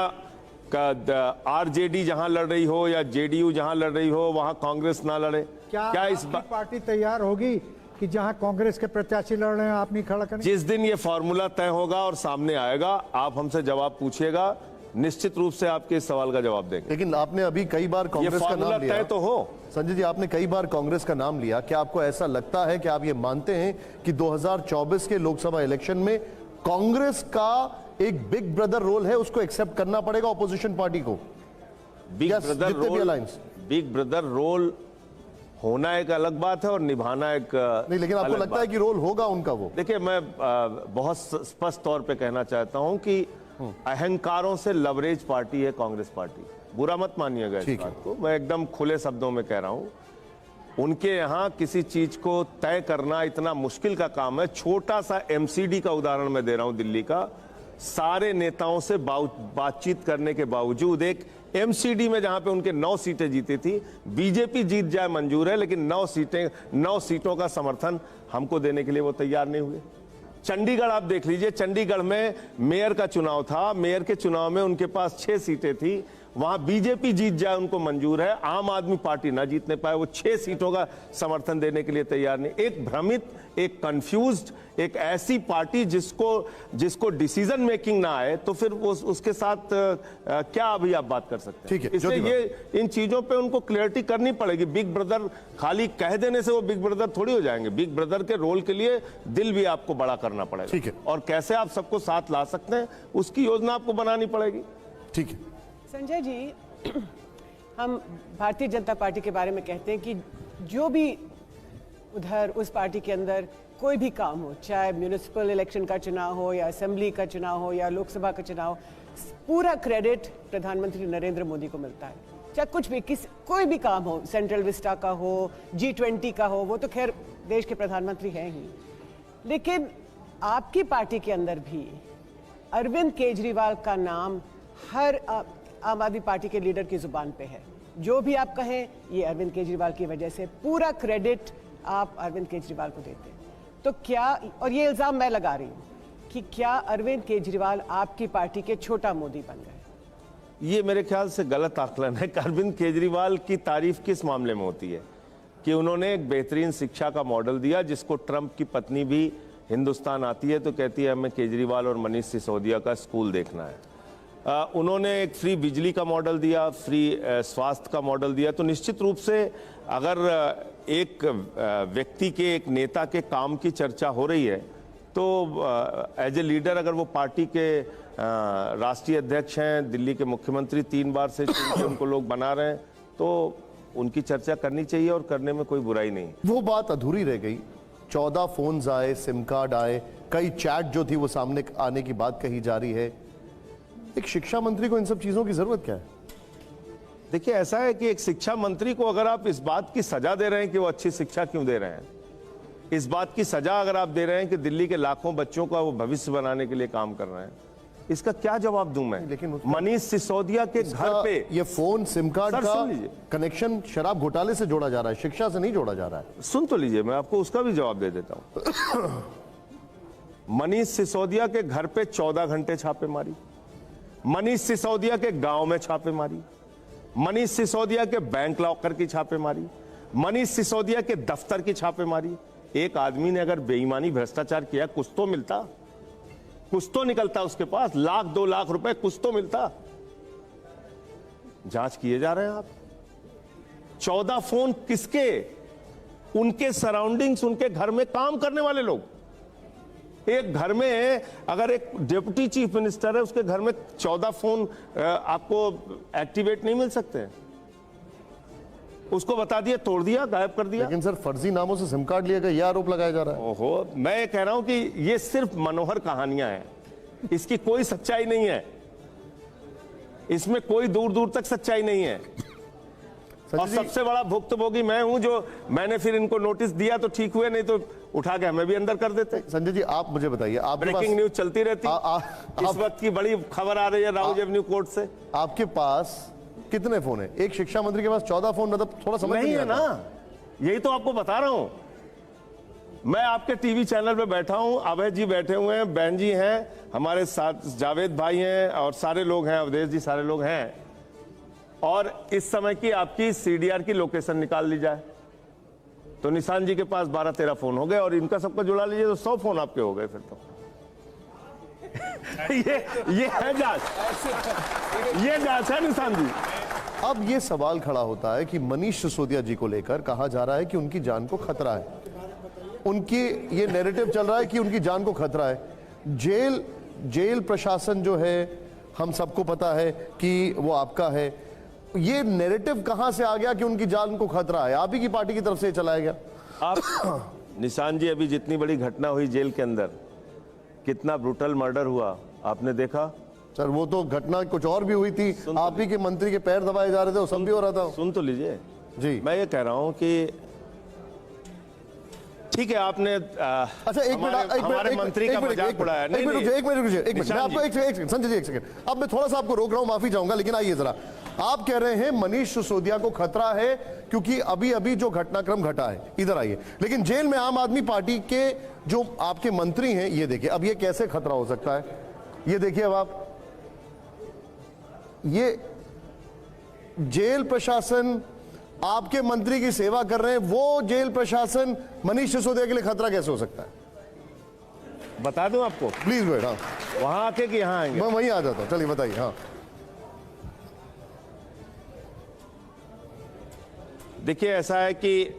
आरजेडी जहां लड़ रही हो या जेडीयू जहां लड़ रही हो वहां कांग्रेस ना लड़े? क्या इस पार्टी तैयार होगी कि जहां कांग्रेस के प्रत्याशी लड़ रहे हैं आप नहीं खड़ा करें? जिस दिन ये फॉर्मूला तय होगा और सामने आएगा, आप हमसे जवाब पूछिएगा, निश्चित रूप से आपके इस सवाल का जवाब देंगे। लेकिन आपने अभी कई बार ये कांग्रेस का फॉर्मूला नाम लिया तय तो हो। संजय जी, आपने कई बार कांग्रेस का नाम लिया। क्या आपको ऐसा लगता है कि आप ये मानते हैं कि 2024 के लोकसभा इलेक्शन में कांग्रेस का एक बिग ब्रदर रोल है, उसको एक्सेप्ट करना पड़ेगा ऑपोजिशन पार्टी को? बिग Yes, ब्रदर जितने भी role, alliance। Big brother role होना एक अलग बात है और निभाना एक नहीं, लेकिन आपको अलग लगता बात है कि रोल होगा उनका वो? देखिए, मैं बहुत स्पष्ट तौर पे कहना चाहता हूं कि अहंकारों से लवरेज पार्टी है कांग्रेस पार्टी। बुरा मत मानिएगा इस ठीक है। बात को, मैं एकदम खुले शब्दों में कह रहा हूं। उनके यहां किसी चीज को तय करना इतना मुश्किल का काम है। छोटा सा एमसीडी का उदाहरण मैं दे रहा हूं दिल्ली का। सारे नेताओं से बातचीत करने के बावजूद एक एमसीडी में जहां पे उनके 9 सीटें जीती थी, बीजेपी जीत जाए मंजूर है, लेकिन 9 सीटों का समर्थन हमको देने के लिए वो तैयार नहीं हुए। चंडीगढ़ आप देख लीजिए, चंडीगढ़ में मेयर का चुनाव था, मेयर के चुनाव में उनके पास 6 सीटें थी, वहां बीजेपी जीत जाए उनको मंजूर है, आम आदमी पार्टी ना जीतने पाए, वो 6 सीटों का समर्थन देने के लिए तैयार नहीं। एक भ्रमित, एक कंफ्यूज्ड, एक ऐसी पार्टी जिसको डिसीजन मेकिंग ना आए, तो फिर वो उसके साथ क्या अभी आप बात कर सकते हैं? ठीक है, इसलिए ज्योति ये इन चीजों पे उनको क्लियरिटी करनी पड़ेगी। बिग ब्रदर खाली कह देने से वो बिग ब्रदर थोड़ी हो जाएंगे। बिग ब्रदर के रोल के लिए दिल भी आपको बड़ा करना पड़ेगा। ठीक है। और कैसे आप सबको साथ ला सकते हैं उसकी योजना आपको बनानी पड़ेगी। ठीक है। संजय जी, हम भारतीय जनता पार्टी के बारे में कहते हैं कि जो भी उधर उस पार्टी के अंदर कोई भी काम हो, चाहे म्यूनिसिपल इलेक्शन का चुनाव हो या असेंबली का चुनाव हो या लोकसभा का चुनाव, पूरा क्रेडिट प्रधानमंत्री नरेंद्र मोदी को मिलता है। चाहे कुछ भी कोई भी काम हो, सेंट्रल विस्टा का हो, G20 का हो, वो तो खैर देश के प्रधानमंत्री हैं ही। लेकिन आपकी पार्टी के अंदर भी अरविंद केजरीवाल का नाम हर आम आदमी पार्टी के लीडर की जुबान पे है। जो भी आप कहें, ये अरविंद केजरीवाल की वजह से, पूरा क्रेडिट आप अरविंद केजरीवाल को देते हैं। तो क्या, और ये इल्जाम मैं लगा रही हूं कि क्या अरविंद केजरीवाल आपकी पार्टी के छोटा मोदी बन गए? ये मेरे ख्याल से गलत आकलन है। अरविंद केजरीवाल की तारीफ किस मामले में होती है कि उन्होंने एक बेहतरीन शिक्षा का मॉडल दिया, जिसको ट्रंप की पत्नी भी हिंदुस्तान आती है तो कहती है हमें केजरीवाल और मनीष सिसोदिया का स्कूल देखना है। उन्होंने एक फ्री बिजली का मॉडल दिया, फ्री स्वास्थ्य का मॉडल दिया। तो निश्चित रूप से अगर एक व्यक्ति के, एक नेता के काम की चर्चा हो रही है तो एज ए लीडर, अगर वो पार्टी के राष्ट्रीय अध्यक्ष हैं, दिल्ली के मुख्यमंत्री 3 बार से चुन के उनको लोग बना रहे हैं, तो उनकी चर्चा करनी चाहिए और करने में कोई बुराई नहीं। वो बात अधूरी रह गई। 14 फोन्स आए, सिम कार्ड आए, कई चैट जो थी वो सामने आने की बात कही जा रही है। एक शिक्षा मंत्री को इन सब चीजों की जरूरत क्या है? देखिए, ऐसा है कि एक शिक्षा मंत्री को अगर आप इस बात की सजा दे रहे हैं कि वो अच्छी शिक्षा क्यों दे रहे हैं, इस बात की सजा अगर आप दे रहे हैं कि दिल्ली के लाखों बच्चों का वो भविष्य बनाने के लिए काम कर रहे हैं, इसका क्या जवाब दूं मैं? लेकिन मनीष सिसोदिया के घर पे ये फोन, सिम कार्ड सर, का सुन लीजिए। कनेक्शन शराब घोटाले से जोड़ा जा रहा है, शिक्षा से नहीं जोड़ा जा रहा है। सुन तो लीजिए, मैं आपको उसका भी जवाब दे देता हूं। मनीष सिसोदिया के घर पे 14 घंटे छापेमारी, मनीष सिसोदिया के गांव में छापेमारी, मनीष सिसोदिया के बैंक लॉकर की छापेमारी, मनीष सिसोदिया के दफ्तर की छापेमारी। एक आदमी ने अगर बेईमानी भ्रष्टाचार किया, कुछ तो मिलता, कुछ तो निकलता उसके पास, 1-2 लाख रुपए कुछ तो मिलता। जांच किए जा रहे हैं आप। 14 फोन किसके? उनके सराउंडिंग्स, उनके घर में काम करने वाले लोग। एक घर में अगर एक डिप्टी चीफ मिनिस्टर है, उसके घर में 14 फोन आपको एक्टिवेट नहीं मिल सकते हैं। उसको बता दिया, तोड़ दिया, गायब कर दिया। लेकिन सर फर्जी नामों से सिम कार्ड लिया गया, यह आरोप लगाया जा रहा है। ओहो, मैं ये कह रहा हूं कि ये सिर्फ मनोहर कहानियां हैं, इसकी कोई सच्चाई नहीं है, इसमें कोई दूर दूर तक सच्चाई नहीं है। और सबसे बड़ा भुक्तभोगी मैं हूं, जो मैंने फिर इनको नोटिस दिया तो ठीक हुए, नहीं तो उठा के हमें भी अंदर कर देते। संजय जी आप मुझे बताइए, आप ब्रेकिंग न्यूज चलती रहती है। इस वक्त की बड़ी खबर आ रही है राउज एवेन्यू कोर्ट से। आपके पास कितने फोन है? एक शिक्षा मंत्री के पास 14 फोन, मतलब थोड़ा समझ नहीं है आता। ना, यही तो आपको बता रहा हूं। मैं आपके टीवी चैनल पे बैठा हूं, अभय जी बैठे हुए हैं, बहन जी हैं, हमारे साथ जावेद भाई हैं और सारे लोग हैं, अवधेश जी, सारे लोग हैं। और इस समय की आपकी सीडीआर की लोकेशन निकाल ली जाए तो निशान जी के पास 12-13 फोन हो गए, और इनका सबका जुड़ा लीजिए तो 100 फोन आपके हो गए फिर तो। ये है जांच, ये जांच है निशान जी। अब ये सवाल खड़ा होता है कि मनीष सिसोदिया जी को लेकर कहा जा रहा है कि उनकी जान को खतरा है, उनकी ये नैरेटिव चल रहा है कि उनकी जान को खतरा है। जेल प्रशासन जो है, हम सबको पता है कि वो आपका है। ये नैरेटिव कहां से आ गया कि उनकी जान को खतरा है? आप ही की पार्टी की तरफ से चलाया गया। आप निशान जी, अभी जितनी बड़ी घटना हुई जेल के अंदर, कितना ब्रूटल मर्डर हुआ आपने देखा? सर वो तो घटना कुछ और भी हुई थी, आप ही के मंत्री के पैर दबाए जा रहे थे, वो सब भी हो रहा था। सुन तो लीजिए जी। मैं ये कह रहा हूं कि ठीक है, आपने अच्छा एक मिनट, हमारे मंत्री का मजाक उड़ाया। एक मिनट रुकिए, मैं आपको एक संजय जी एक सेकंड, अब मैं थोड़ा सा आपको रोक रहा हूं, माफी चाहूंगा, लेकिन आइए जरा। आप कह रहे हैं मनीष सिसोदिया को खतरा है क्योंकि अभी अभी जो घटनाक्रम घटा है, इधर आइए। लेकिन जेल में आम आदमी पार्टी के जो आपके मंत्री हैं, ये देखिए, अब ये कैसे खतरा हो सकता है? ये देखिए, अब आप ये जेल प्रशासन आपके मंत्री की सेवा कर रहे हैं, वो जेल प्रशासन मनीष सिसोदिया के लिए खतरा कैसे हो सकता है? बता दूं आपको, प्लीज वेट। हाँ, वहां आके कि यहां आएंगे? मैं वहीं आ जाता हूं, चलिए बताइए। हाँ देखिए, ऐसा है कि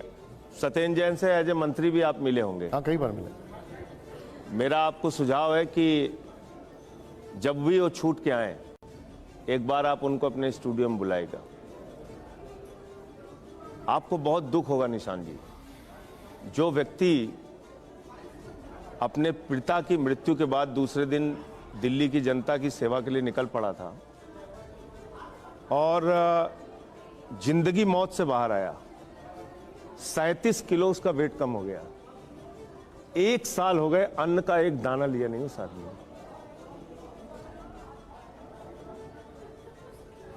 सत्येंद्र जैन से एज ए मंत्री भी आप मिले होंगे। हाँ, कई बार मिले। मेरा आपको सुझाव है कि जब भी वो छूट के आए, एक बार आप उनको अपने स्टूडियो में बुलाएगा। आपको बहुत दुख होगा निशान जी, जो व्यक्ति अपने पिता की मृत्यु के बाद दूसरे दिन दिल्ली की जनता की सेवा के लिए निकल पड़ा था और जिंदगी मौत से बाहर आया। 37 किलो उसका वेट कम हो गया। 1 साल हो गए, अन्न का एक दाना लिया नहीं उस आदमी ने।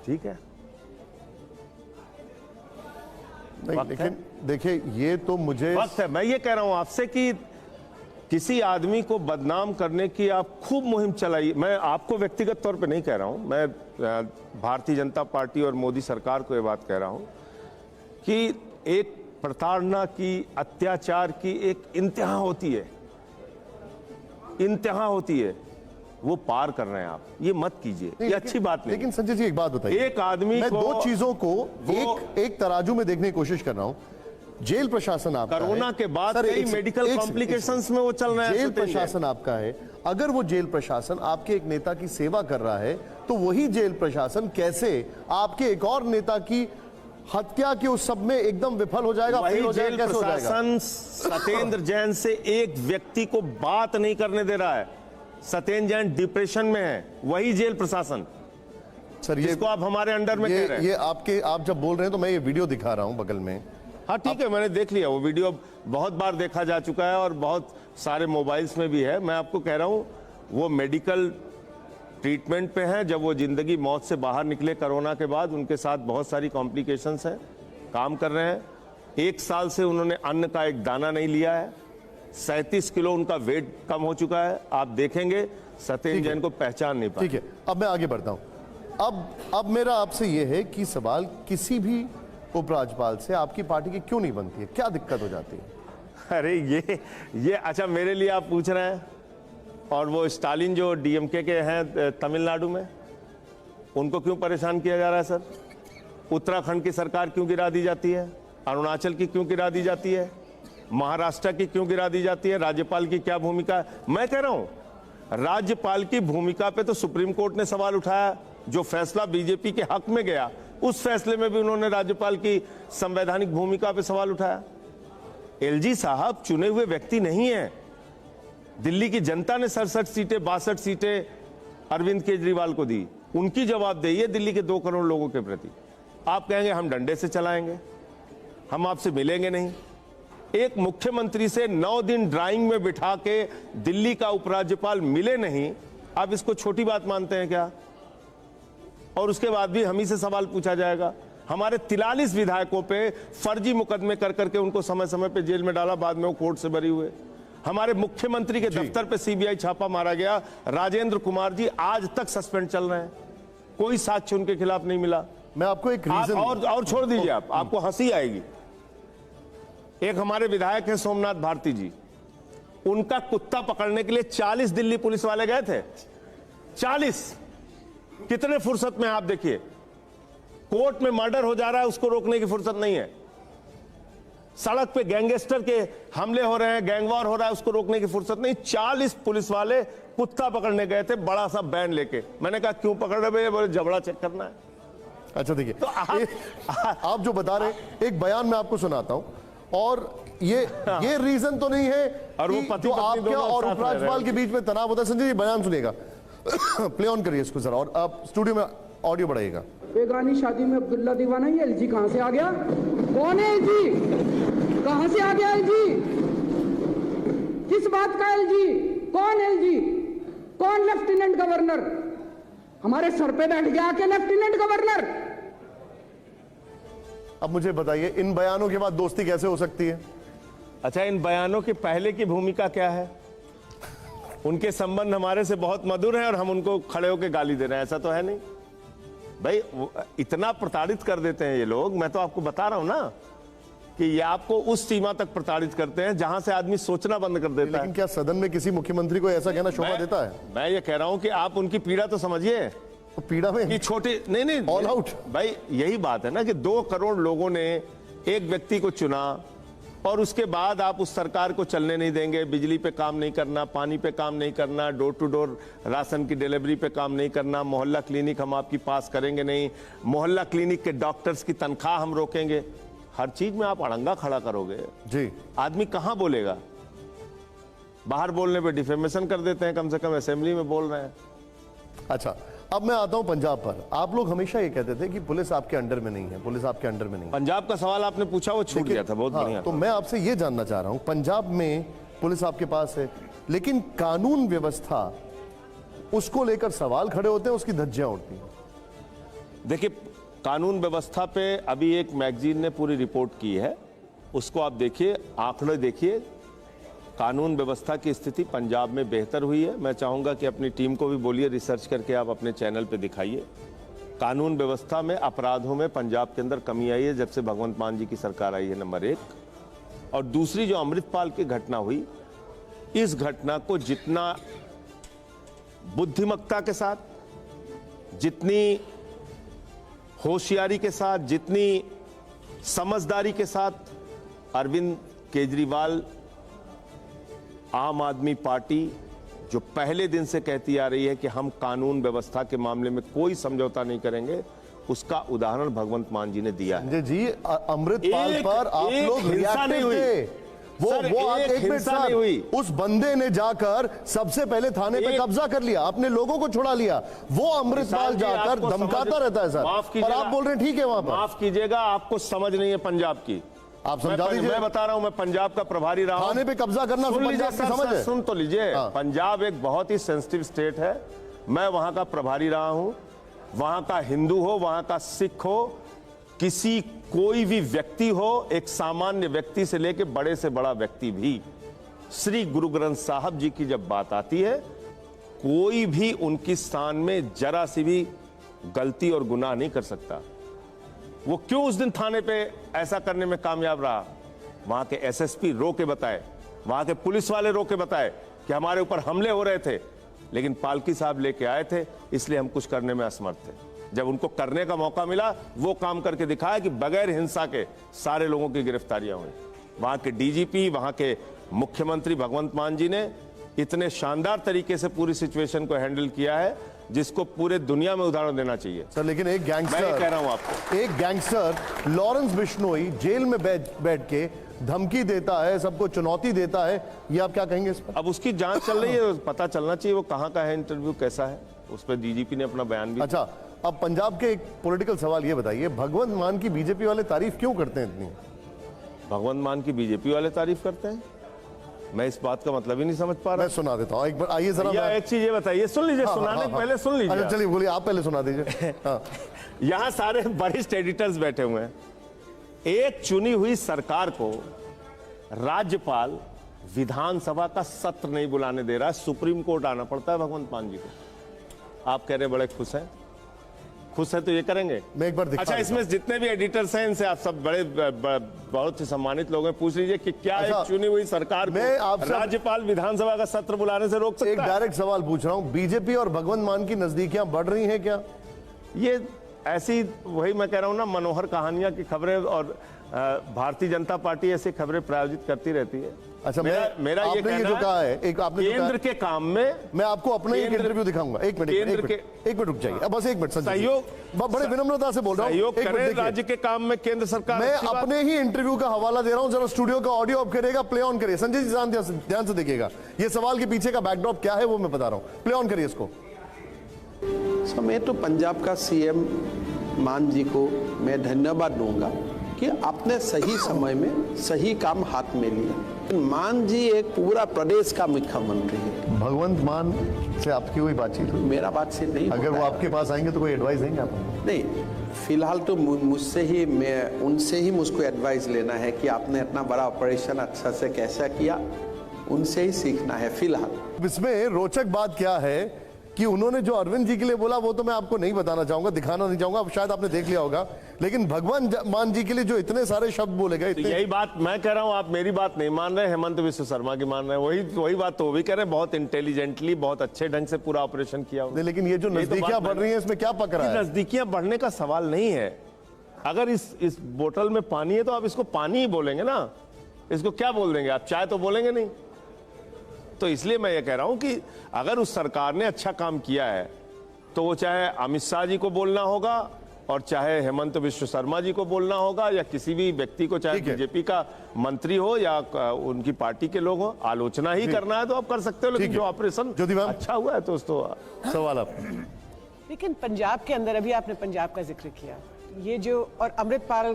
ठीक है, नहीं, लेकिन देखिए, ये तो मुझे वक्त है। मैं ये कह रहा हूं आपसे कि किसी आदमी को बदनाम करने की आप खूब मुहिम चलाइए। मैं आपको व्यक्तिगत तौर पे नहीं कह रहा हूं, मैं भारतीय जनता पार्टी और मोदी सरकार को ये बात कह रहा हूं कि एक प्रताड़ना की, अत्याचार की एक इंतहा होती है, इंतहा होती है, वो पार कर रहे हैं आप। ये मत कीजिए, ये अच्छी बात नहीं। लेकिन संजय जी एक बात बताइए, एक आदमी मैं को, दो चीजों को एक तराजू में देखने की कोशिश कर रहा हूं। जेल प्रशासन आपका है, कोरोना के बाद कई मेडिकल कॉम्प्लिकेशंस में वो चल रहे हैं। जेल प्रशासन आपका है, अगर वो जेल प्रशासन आपके एक नेता की सेवा कर रहा है, तो वही जेल प्रशासन कैसे आपके एक और नेता की हत्या के उस सब में एकदम विफल हो जाएगा? वही हो जेल कैसे हो जाएगा? प्रशासन सत्येंद्र जैन से एक व्यक्ति को बात नहीं करने दे रहा है। सत्येंद्र जैन डिप्रेशन में है, वही जेल प्रशासन। सर ये इसको आप हमारे अंडर में कह रहे हैं। ये आप जब बोल रहे हैं तो मैं ये वीडियो दिखा रहा हूं बगल में। हाँ ठीक है, मैंने देख लिया, वो वीडियो बहुत बार देखा जा चुका है और बहुत सारे मोबाइल्स में भी है। मैं आपको कह रहा हूं, वो मेडिकल ट्रीटमेंट पे हैं। जब वो जिंदगी मौत से बाहर निकले कोरोना के बाद, उनके साथ बहुत सारी कॉम्प्लिकेशंस हैं, काम कर रहे हैं। 1 साल से उन्होंने अन्न का एक दाना नहीं लिया है। 37 किलो उनका वेट कम हो चुका है। आप देखेंगे सत्येंद्र जैन को पहचान नहीं पाए। ठीक है, अब मैं आगे बढ़ता हूं। अब मेरा आपसे यह है कि सवाल किसी भी उपराज्यपाल से आपकी पार्टी की क्यों नहीं बनती है, क्या दिक्कत हो जाती है? अरे ये अच्छा मेरे लिए आप पूछ रहे हैं, और वो स्टालिन जो डीएमके के हैं तमिलनाडु में, उनको क्यों परेशान किया जा रहा है सर? उत्तराखंड की सरकार क्यों गिरा दी जाती है? अरुणाचल की क्यों गिरा दी जाती है? महाराष्ट्र की क्यों गिरा दी जाती है? राज्यपाल की क्या भूमिका है? मैं कह रहा हूं राज्यपाल की भूमिका पे तो सुप्रीम कोर्ट ने सवाल उठाया। जो फैसला बीजेपी के हक में गया, उस फैसले में भी उन्होंने राज्यपाल की संवैधानिक भूमिका पे सवाल उठाया। एलजी साहब चुने हुए व्यक्ति नहीं है। दिल्ली की जनता ने 67 सीटें 62 सीटें अरविंद केजरीवाल को दी। उनकी जवाबदेही है दिल्ली के 2 करोड़ लोगों के प्रति। आप कहेंगे हम डंडे से चलाएंगे, हम आपसे मिलेंगे नहीं। एक मुख्यमंत्री से 9 दिन ड्राइंग में बिठा के दिल्ली का उपराज्यपाल मिले नहीं, आप इसको छोटी बात मानते हैं क्या? और उसके बाद भी हम ही से सवाल पूछा जाएगा। हमारे 43 विधायकों पे फर्जी मुकदमे कर करके उनको समय समय पे जेल में डाला, बाद में वो कोर्ट से बरी हुए। हमारे मुख्यमंत्री के दफ्तर पे सीबीआई छापा मारा गया, राजेंद्र कुमार जी आज तक सस्पेंड चल रहे हैं, कोई साक्ष्य उनके खिलाफ नहीं मिला। मैं आपको एक रीजन और छोड़ दीजिए, आपको हंसी आएगी। एक हमारे विधायक हैं सोमनाथ भारती जी, उनका कुत्ता पकड़ने के लिए 40 दिल्ली पुलिस वाले गए थे। 40 कितने फुर्सत में, आप देखिए कोर्ट में मर्डर हो जा रहा है, उसको रोकने की फुर्सत नहीं है। सड़क पे गैंगस्टर के हमले हो रहे हैं, गैंगवॉर हो रहा है, उसको रोकने की फुर्सत नहीं। 40 पुलिस वाले कुत्ता पकड़ने गए थे, बड़ा सा बैन लेके। मैंने कहा क्यों पकड़ रहे भैया? बोले जबड़ा चेक करना है। अच्छा देखिए, तो आप जो बता रहे, एक बयान मैं आपको सुनाता हूं, और ये रीजन तो नहीं है और वो कि पति जो पत्नी आपके दोनों और साथ रह रहे उपराज्यपाल हैं। के बीच में तनाव होता है। संजय जी बयान सुनिएगा, प्ले ऑन करिए इसको जरा, और आप स्टूडियो में ऑडियो बढ़ाइएगा। बेगानी शादी में अब्दुल्ला दीवाना, ये एलजी कहां से आ गया? कौन है एलजी? कहां से आ गया एलजी? किस बात का एलजी? कौन एलजी? कौन लेफ्टिनेंट गवर्नर? हमारे सर पे बैठ गया के लेफ्टिनेंट गवर्नर। अब मुझे बताइए, इन बयानों के बाद दोस्ती कैसे हो सकती है? अच्छा, इन बयानों के पहले की भूमिका क्या है? उनके संबंध हमारे से बहुत मधुर हैं और हम उनको खड़े होकर गाली दे रहे हैं, ऐसा तो है नहीं भाई। इतना प्रताड़ित कर देते हैं ये लोग। मैं तो आपको बता रहा हूं ना कि ये आपको उस सीमा तक प्रताड़ित करते हैं जहां से आदमी सोचना बंद कर देता है। लेकिन क्या सदन में किसी मुख्यमंत्री को ऐसा कहना शोभा देता है? मैं ये कह रहा हूं कि आप उनकी पीड़ा तो समझिए। तो पीड़ा में कि छोटे नहीं ऑल आउट भाई, यही बात है ना कि 2 करोड़ लोगों ने एक व्यक्ति को चुना और उसके बाद आप उस सरकार को चलने नहीं देंगे। बिजली पे काम नहीं करना, पानी पे काम नहीं करना, डोर टू डोर राशन की डिलीवरी पे काम नहीं करना, मोहल्ला क्लिनिक हम आपकी पास करेंगे नहीं, मोहल्ला क्लिनिक के डॉक्टर्स की तनख्वाह हम रोकेंगे। हर चीज में आप अड़ंगा खड़ा करोगे जी, आदमी कहां बोलेगा? बाहर बोलने पे डिफेमेशन कर देते हैं, कम से कम असेंबली में बोल रहे हैं। अच्छा, अब मैं आता हूं पंजाब पर। आप लोग हमेशा ये कहते थे कि पुलिस आपके अंडर में नहीं है, पुलिस आपके अंडर में नहीं है। पंजाब का सवाल आपने पूछा, वो छूट गया था, बहुत हाँ, बढ़िया। तो मैं आपसे ये जानना चाह रहा हूं, पंजाब में पुलिस आपके पास है, लेकिन कानून व्यवस्था, उसको लेकर सवाल खड़े होते हैं, उसकी धज्जियां उड़ती हैं। देखिए, कानून व्यवस्था पे अभी एक मैगजीन ने पूरी रिपोर्ट की है, उसको आप देखिए, आंकड़े देखिए। कानून व्यवस्था की स्थिति पंजाब में बेहतर हुई है। मैं चाहूंगा कि अपनी टीम को भी बोलिए, रिसर्च करके आप अपने चैनल पे दिखाइए। कानून व्यवस्था में, अपराधों में पंजाब के अंदर कमी आई है जब से भगवंत मान जी की सरकार आई है, नंबर 1। और दूसरी जो अमृतपाल की घटना हुई, इस घटना को जितना बुद्धिमत्ता के साथ, जितनी होशियारी के साथ, जितनी समझदारी के साथ अरविंद केजरीवाल, आम आदमी पार्टी जो पहले दिन से कहती आ रही है कि हम कानून व्यवस्था के मामले में कोई समझौता नहीं करेंगे, उसका उदाहरण भगवंत मान जी ने दिया है। संजय जी, अमृतपाल पर आप लोग रिएक्टिव थे। वो आप एक मिनट साहब, उस बंदे ने जाकर सबसे पहले थाने पे कब्जा कर लिया, अपने लोगों को छुड़ा लिया। वो अमृतपाल जाकर धमकाता रहता है सर, और आप बोल रहे हैं ठीक है वहां पर। माफ कीजिएगा, आपको समझ नहीं है पंजाब की। आप समझा दीजिए। मैं बता रहा हूं, मैं पंजाब का प्रभारी रहा हूं। थाने पे कब्जा करना सुन लीजिए, समझ है। सुन तो लीजिए। पंजाब एक बहुत ही सेंसिटिव स्टेट है। मैं वहां का प्रभारी रहा हूं। वहां का हिंदू हो, वहां का सिख हो, किसी कोई भी व्यक्ति हो, एक सामान्य व्यक्ति से लेकर बड़े से बड़ा व्यक्ति भी, श्री गुरु ग्रंथ साहब जी की जब बात आती है, कोई भी उनकी स्थान में जरा सी भी गलती और गुनाह नहीं कर सकता। वो क्यों उस दिन थाने पे ऐसा करने में कामयाब रहा? वहां के एसएसपी रो के बताए, वहां के पुलिस वाले रो के बताए कि हमारे ऊपर हमले हो रहे थे, लेकिन पालकी साहब लेके आए थे, इसलिए हम कुछ करने में असमर्थ थे। जब उनको करने का मौका मिला, वो काम करके दिखाया कि बगैर हिंसा के सारे लोगों की गिरफ्तारियां हुई। वहां के डीजीपी, वहां के मुख्यमंत्री भगवंत मान जी ने इतने शानदार तरीके से पूरी सिचुएशन को हैंडल किया है, जिसको पूरे दुनिया में उदाहरण देना चाहिए। सर लेकिन एक मैं गैंगस्टर, कह रहा हूं आपको, एक गैंगस्टर लॉरेंस बिश्नोई जेल में बैठ के धमकी देता है, सबको चुनौती देता है, ये आप क्या कहेंगे इस पर? अब उसकी जांच चल रही है, पता चलना चाहिए वो कहां का है, इंटरव्यू कैसा है, उस पर डीजीपी ने अपना बयान भी। अच्छा, अब पंजाब के एक पॉलिटिकल सवाल ये बताइए, भगवंत मान की बीजेपी वाले तारीफ क्यों करते हैं इतनी? भगवंत मान की बीजेपी वाले तारीफ करते हैं? मैं इस बात का मतलब ही नहीं समझ पा रहा। मैं सुना देता हूँ, एक बार आइए जरा। या एक चीज ये बताइए, सुन लीजिए, सुनाने के पहले सुन लीजिए। अच्छा चलिए बोलिए, आप पहले सुना दीजिए। हाँ। यहां सारे वरिष्ठ एडिटर्स बैठे हुए हैं। एक चुनी हुई सरकार को राज्यपाल विधानसभा का सत्र नहीं बुलाने दे रहा है, सुप्रीम कोर्ट आना पड़ता है भगवंत मान जी को। आप कह रहे बड़े खुश हैं, खुश है तो ये करेंगे। मैं एक बार दिखा अच्छा, इसमें जितने भी एडिटर्स हैं, इनसे आप सब बड़े बहुत ही सम्मानित लोग हैं, पूछ लीजिए कि क्या अच्छा, एक चुनी हुई सरकार मैं को आपसे राज्यपाल विधानसभा का सत्र बुलाने से रोक सकता एक है? डायरेक्ट सवाल पूछ रहा हूं, बीजेपी और भगवंत मान की नजदीकियां बढ़ रही हैं क्या? ये ऐसी, वही मैं कह रहा हूं ना, मनोहर कहानियां की खबरें, और भारतीय जनता पार्टी ऐसी खबरें प्रायोजित करती रहती है। अच्छा, मेरा ये आपने कहना जो कहा है, एक आपने जो कहा केंद्र के काम में, मैं आपको अपना एक इंटरव्यू दिखाऊंगा। एक मिनट रुक जाइए, बस एक मिनट। सहयोग, बड़े विनम्रता से बोल रहा हूं, सहयोग एक मिनट करें देखिए। राज्य के काम में केंद्र सरकार। मैं अपने ही इंटरव्यू का हवाला दे रहा हूं, जरा स्टूडियो का ऑडियो ऑफ करिएगा, प्ले ऑन करिए। संजय जी ध्यान से देखिएगा, ये सवाल के पीछे का बैकड्रॉप क्या है वो मैं बता रहा हूं, प्ले ऑन करिए इसको। सर, मैं तो पंजाब का सीएम मान जी को मैं धन्यवाद दूंगा कि आपने सही समय में सही काम हाथ में लिया। मान जी एक पूरा प्रदेश का मुख्यमंत्री है। भगवंत मान से आपकी कोई बातचीत हुई? मेरा बातचीत नहीं अगर वो आपके पास आएंगे तो कोई एडवाइस देंगे आप? नहीं, फिलहाल तो मुझसे ही, मैं उनसे ही मुझको एडवाइस लेना है कि आपने इतना बड़ा ऑपरेशन अच्छा से कैसा किया, उनसे ही सीखना है फिलहाल। इसमें रोचक बात क्या है कि उन्होंने जो अरविंद जी के लिए बोला वो तो मैं आपको नहीं बताना चाहूंगा, दिखाना नहीं चाहूंगा, शायद आपने देख लिया होगा, लेकिन भगवान मान जी के लिए जो इतने सारे शब्द बोले गए, तो यही बात मैं कह रहा हूं, आप मेरी बात नहीं मान रहे, हेमंत विश्व शर्मा की मान रहे हैं। वही बात तो वो भी कह रहे हैं, बहुत इंटेलिजेंटली, बहुत अच्छे ढंग से पूरा ऑपरेशन किया। लेकिन ये जो नजदीकियां बढ़ रही हैं, इसमें क्या पकड़ा है? नजदीकियां बढ़ने का सवाल नहीं है। अगर इस बोतल में पानी है तो आप इसको पानी ही बोलेंगे ना, इसको क्या बोल देंगे आप? चाय तो बोलेंगे नहीं। तो इसलिए मैं ये कह रहा हूं कि अगर उस सरकार ने अच्छा काम किया है तो वो चाहे अमित शाह जी को बोलना होगा, और चाहे हेमंत विश्व शर्मा जी को बोलना होगा, या किसी भी व्यक्ति को, चाहे बीजेपी का मंत्री हो या उनकी पार्टी के लोग हो, आलोचना ही करना है तो आप कर सकते हो, लेकिन जो ऑपरेशन अच्छा हुआ है तो उसको सवाल आप। लेकिन पंजाब के अंदर, अभी आपने पंजाब का जिक्र किया, ये जो, और अमृतपाल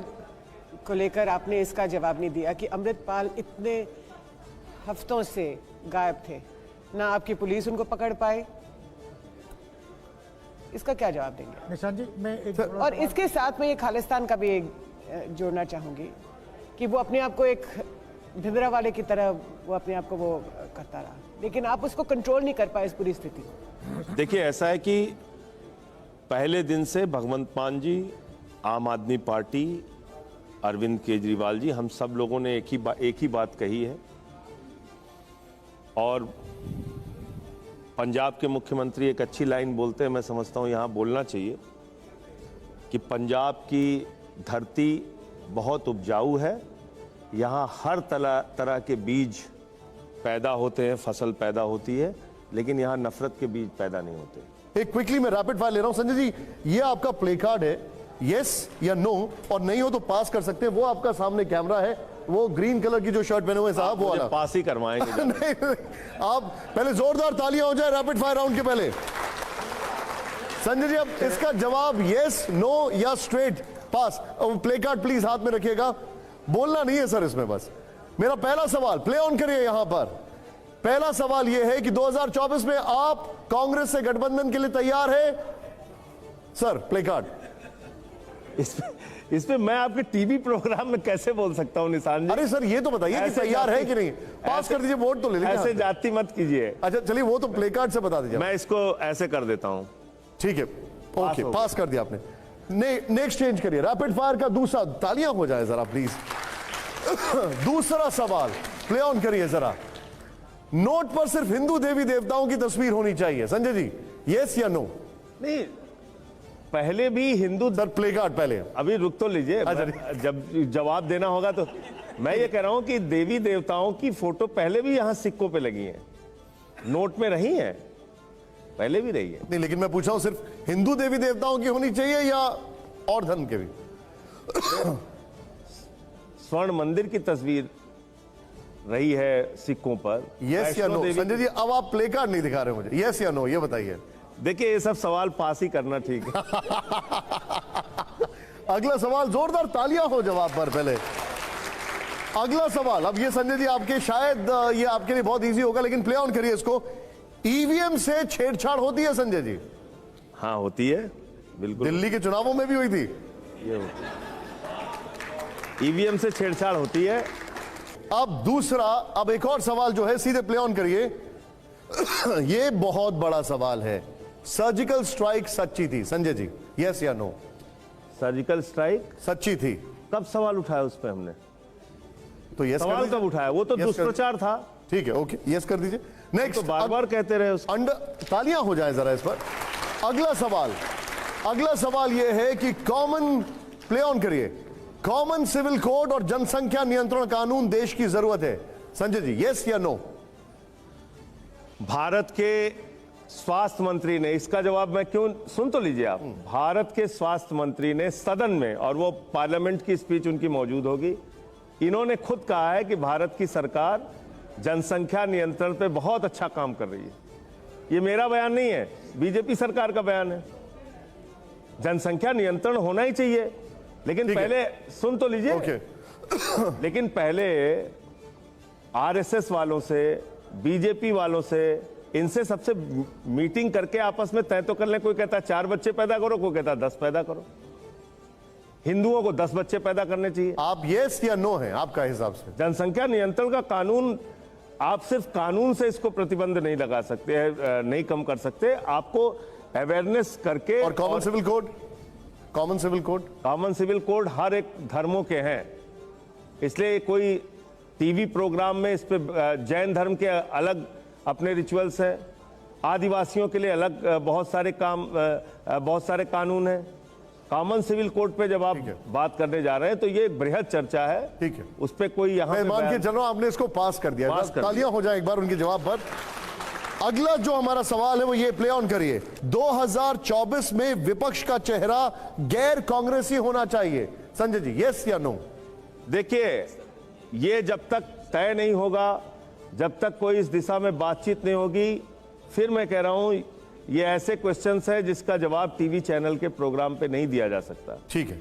को लेकर आपने इसका जवाब नहीं दिया कि अमृतपाल इतने हफ्तों से गायब थे, ना आपकी पुलिस उनको पकड़ पाए, इसका क्या जवाब देंगे? निशांत जी, मैं एक और इसके साथ में ये खालिस्तान का भी एक जोड़ना चाहूंगी कि वो अपने आप को एक भिबरा वाले की तरह वो अपने आप को वो करता रहा, लेकिन आप उसको कंट्रोल नहीं कर पाए इस पूरी स्थिति को। देखिए, ऐसा है कि पहले दिन से भगवंत मान जी, आम आदमी पार्टी, अरविंद केजरीवाल जी, हम सब लोगों ने एक ही बात कही है, और पंजाब के मुख्यमंत्री एक अच्छी लाइन बोलते हैं, मैं समझता हूं यहां बोलना चाहिए, कि पंजाब की धरती बहुत उपजाऊ है, यहां हर तरह के बीज पैदा होते हैं, फसल पैदा होती है, लेकिन यहां नफरत के बीज पैदा नहीं होते। एक क्विकली मैं रैपिड फायर ले रहा हूं। संजय जी, ये आपका प्ले कार्ड है, यस या नो, और नहीं हो तो पास कर सकते हैं। वो आपका सामने कैमरा है, वो ग्रीन कलर की जो शर्ट पहने हुए साहब, वो वाला पास ही करवाएंगे। नहीं, आप पहले जोरदार तालियां हो जाए रैपिड फायर राउंड के पहले। संजय जी, अब इसका जवाब यस, नो या straight pass. Play card please हाथ में रखिएगा, बोलना नहीं है सर इसमें। बस मेरा पहला सवाल, प्ले ऑन करिए यहां पर। पहला सवाल यह है कि 2024 में आप कांग्रेस से गठबंधन के लिए तैयार है? Sir play card. इसमें मैं आपके टीवी प्रोग्राम में कैसे बोल सकता हूं निशान जी? अरे सर ये तो बताइए कि तैयार है कि नहीं। पास कर दीजिए, वोट तो ले लीजिए। ऐसे जाति मत कीजिए। अच्छा चलिए, वो तो प्ले कार्ड से बता दीजिए। मैं इसको ऐसे कर देता हूं। ठीक है, ओके, पास कर दिया आपने। नेक्स्ट चेंज करिए, रैपिड फायर का दूसरा, तालियां हो जाए जरा प्लीज। दूसरा सवाल प्ले ऑन करिए जरा। नोट पर सिर्फ हिंदू देवी देवताओं की तस्वीर होनी चाहिए, संजय जी, यस या नो? नहीं, पहले भी हिंदू सर प्ले कार्ड पहले। अभी रुक तो लीजिए, जब जवाब देना होगा तो। मैं ये कह रहा हूं कि देवी देवताओं की फोटो पहले भी यहां सिक्कों पे लगी हैं, नोट में रही हैं, पहले भी रही है। नहीं, लेकिन मैं पूछा हूं सिर्फ हिंदू देवी देवताओं की होनी चाहिए या और धर्म के भी? स्वर्ण मंदिर की तस्वीर रही है सिक्कों पर। यस या नो? संजय जी अब आप प्ले कार्ड नहीं दिखा रहे मुझे, यस या नो ये बताइए। देखिए ये सब सवाल पास ही करना ठीक है। अगला सवाल, जोरदार तालियां हो जवाब पर पहले। अगला सवाल, अब ये संजय जी आपके शायद ये आपके लिए बहुत इजी होगा, लेकिन प्ले ऑन करिए इसको। ईवीएम से छेड़छाड़ होती है संजय जी? हाँ होती है, बिल्कुल। दिल्ली के चुनावों में भी हुई थी? ये होती है, ईवीएम से छेड़छाड़ होती है। अब दूसरा, अब एक और सवाल जो है सीधे प्ले ऑन करिए। ये बहुत बड़ा सवाल है, सर्जिकल स्ट्राइक सच्ची थी संजय जी, यस या नो? सर्जिकल स्ट्राइक सच्ची थी। कब सवाल उठाया उस पर हमने? तो यस सवाल कब उठाया? वो तो दुष्प्रचार था। ठीक है, ओके, यस कर दीजिए। नेक्स्ट, तो बार बार कहते रहे उसको। तालियां हो जाए जरा इस पर। अगला सवाल यह है कि कॉमन, प्ले ऑन करिए, कॉमन सिविल कोड और जनसंख्या नियंत्रण कानून देश की जरूरत है संजय जी, यस या नो? भारत के स्वास्थ्य मंत्री ने, इसका जवाब मैं क्यों, सुन तो लीजिए आप। भारत के स्वास्थ्य मंत्री ने सदन में, और वो पार्लियामेंट की स्पीच उनकी मौजूद होगी, इन्होंने खुद कहा है कि भारत की सरकार जनसंख्या नियंत्रण पे बहुत अच्छा काम कर रही है। ये मेरा बयान नहीं है, बीजेपी सरकार का बयान है। जनसंख्या नियंत्रण होना ही चाहिए, लेकिन पहले सुन तो लीजिए। लेकिन पहले आरएसएस वालों से, बीजेपी वालों से, इनसे सबसे मीटिंग करके आपस में तय तो कर लें। कोई कहता 4 बच्चे पैदा करो, कोई कहता 10 पैदा करो। हिंदुओं को 10 बच्चे पैदा करने चाहिए। आप यस या नो हैं आपका हिसाब से? जनसंख्या नियंत्रण का कानून, आप सिर्फ कानून से इसको प्रतिबंध नहीं लगा सकते, नहीं कम कर सकते, आपको अवेयरनेस करके। और common civil code? Common civil code हर एक धर्मों के हैं, इसलिए कोई टीवी प्रोग्राम में इस पे जैन धर्म के अलग अपने रिचुअल्स हैं, आदिवासियों के लिए अलग बहुत सारे कानून हैं। कॉमन सिविल कोड पे जब आप बात करने जा रहे हैं तो ये एक बृहद चर्चा है। ठीक है, उस पे कोई यहाँ मान के चलो आपने इसको पास कर दिया, तालियां हो जाए एक बार उनके जवाब पर। अगला जो हमारा सवाल है वो ये, प्ले ऑन करिए। 2024 में विपक्ष का चेहरा गैर कांग्रेसी होना चाहिए संजय जी, यस या नो? देखिए, ये जब तक तय नहीं होगा, जब तक कोई इस दिशा में बातचीत नहीं होगी, फिर मैं कह रहा हूं ये ऐसे क्वेश्चंस है जिसका जवाब टीवी चैनल के प्रोग्राम पे नहीं दिया जा सकता। ठीक है,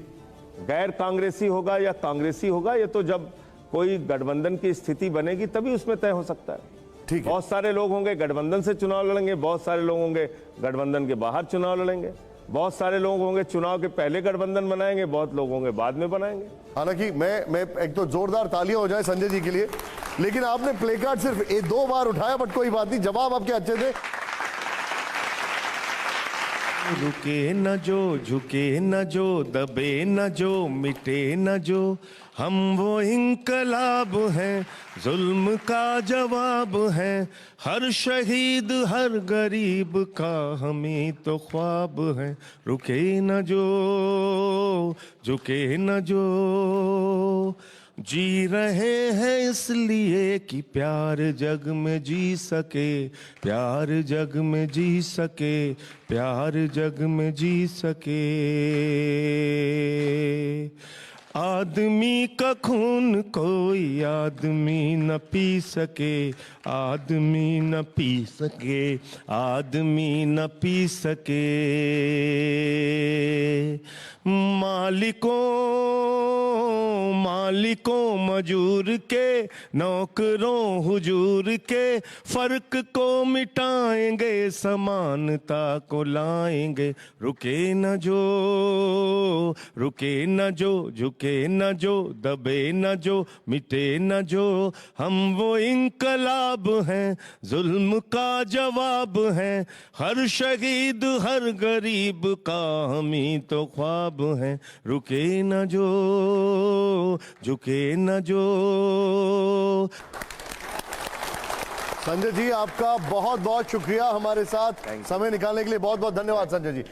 गैर कांग्रेसी होगा या कांग्रेसी होगा, ये तो जब कोई गठबंधन की स्थिति बनेगी तभी उसमें तय हो सकता है। ठीक है, बहुत सारे लोग होंगे गठबंधन से चुनाव लड़ेंगे, बहुत सारे लोग होंगे गठबंधन के बाहर चुनाव लड़ेंगे, बहुत सारे लोग होंगे चुनाव के पहले गठबंधन बनाएंगे, बहुत लोग होंगे बाद में बनाएंगे। हालांकि मैं एक तो जोरदार तालियां हो जाए संजय जी के लिए, लेकिन आपने प्ले कार्ड सिर्फ 2 बार उठाया, बट कोई बात नहीं, जवाब आपके अच्छे थे। रुके न जो, झुके न जो, दबे न जो, मिटे न जो, हम वो इंकलाब हैं, जुल्म का जवाब है, हर शहीद हर गरीब का हमें तो ख्वाब है। रुके न जो, झुके न जो, जी रहे हैं इसलिए कि प्यार जग में जी सके, प्यार जग में जी सके, प्यार जग में जी सके। आदमी का खून कोई आदमी न पी सके, आदमी न पी सके, आदमी न पी सके। मालिकों मालिकों मजूर के, नौकरों हुजूर के, फर्क को मिटाएंगे, समानता को लाएंगे। रुके न जो, रुके न जो, झुके न जो, दबे न जो, मिटे न जो, हम वो इंकलाब हैं, जुल्म का जवाब हैं, हर शहीद हर गरीब का हम ही तो ख्वाब हैं। रुके न जो, झुके न जो। संजय जी आपका बहुत बहुत शुक्रिया हमारे साथ समय निकालने के लिए, बहुत बहुत धन्यवाद संजय जी।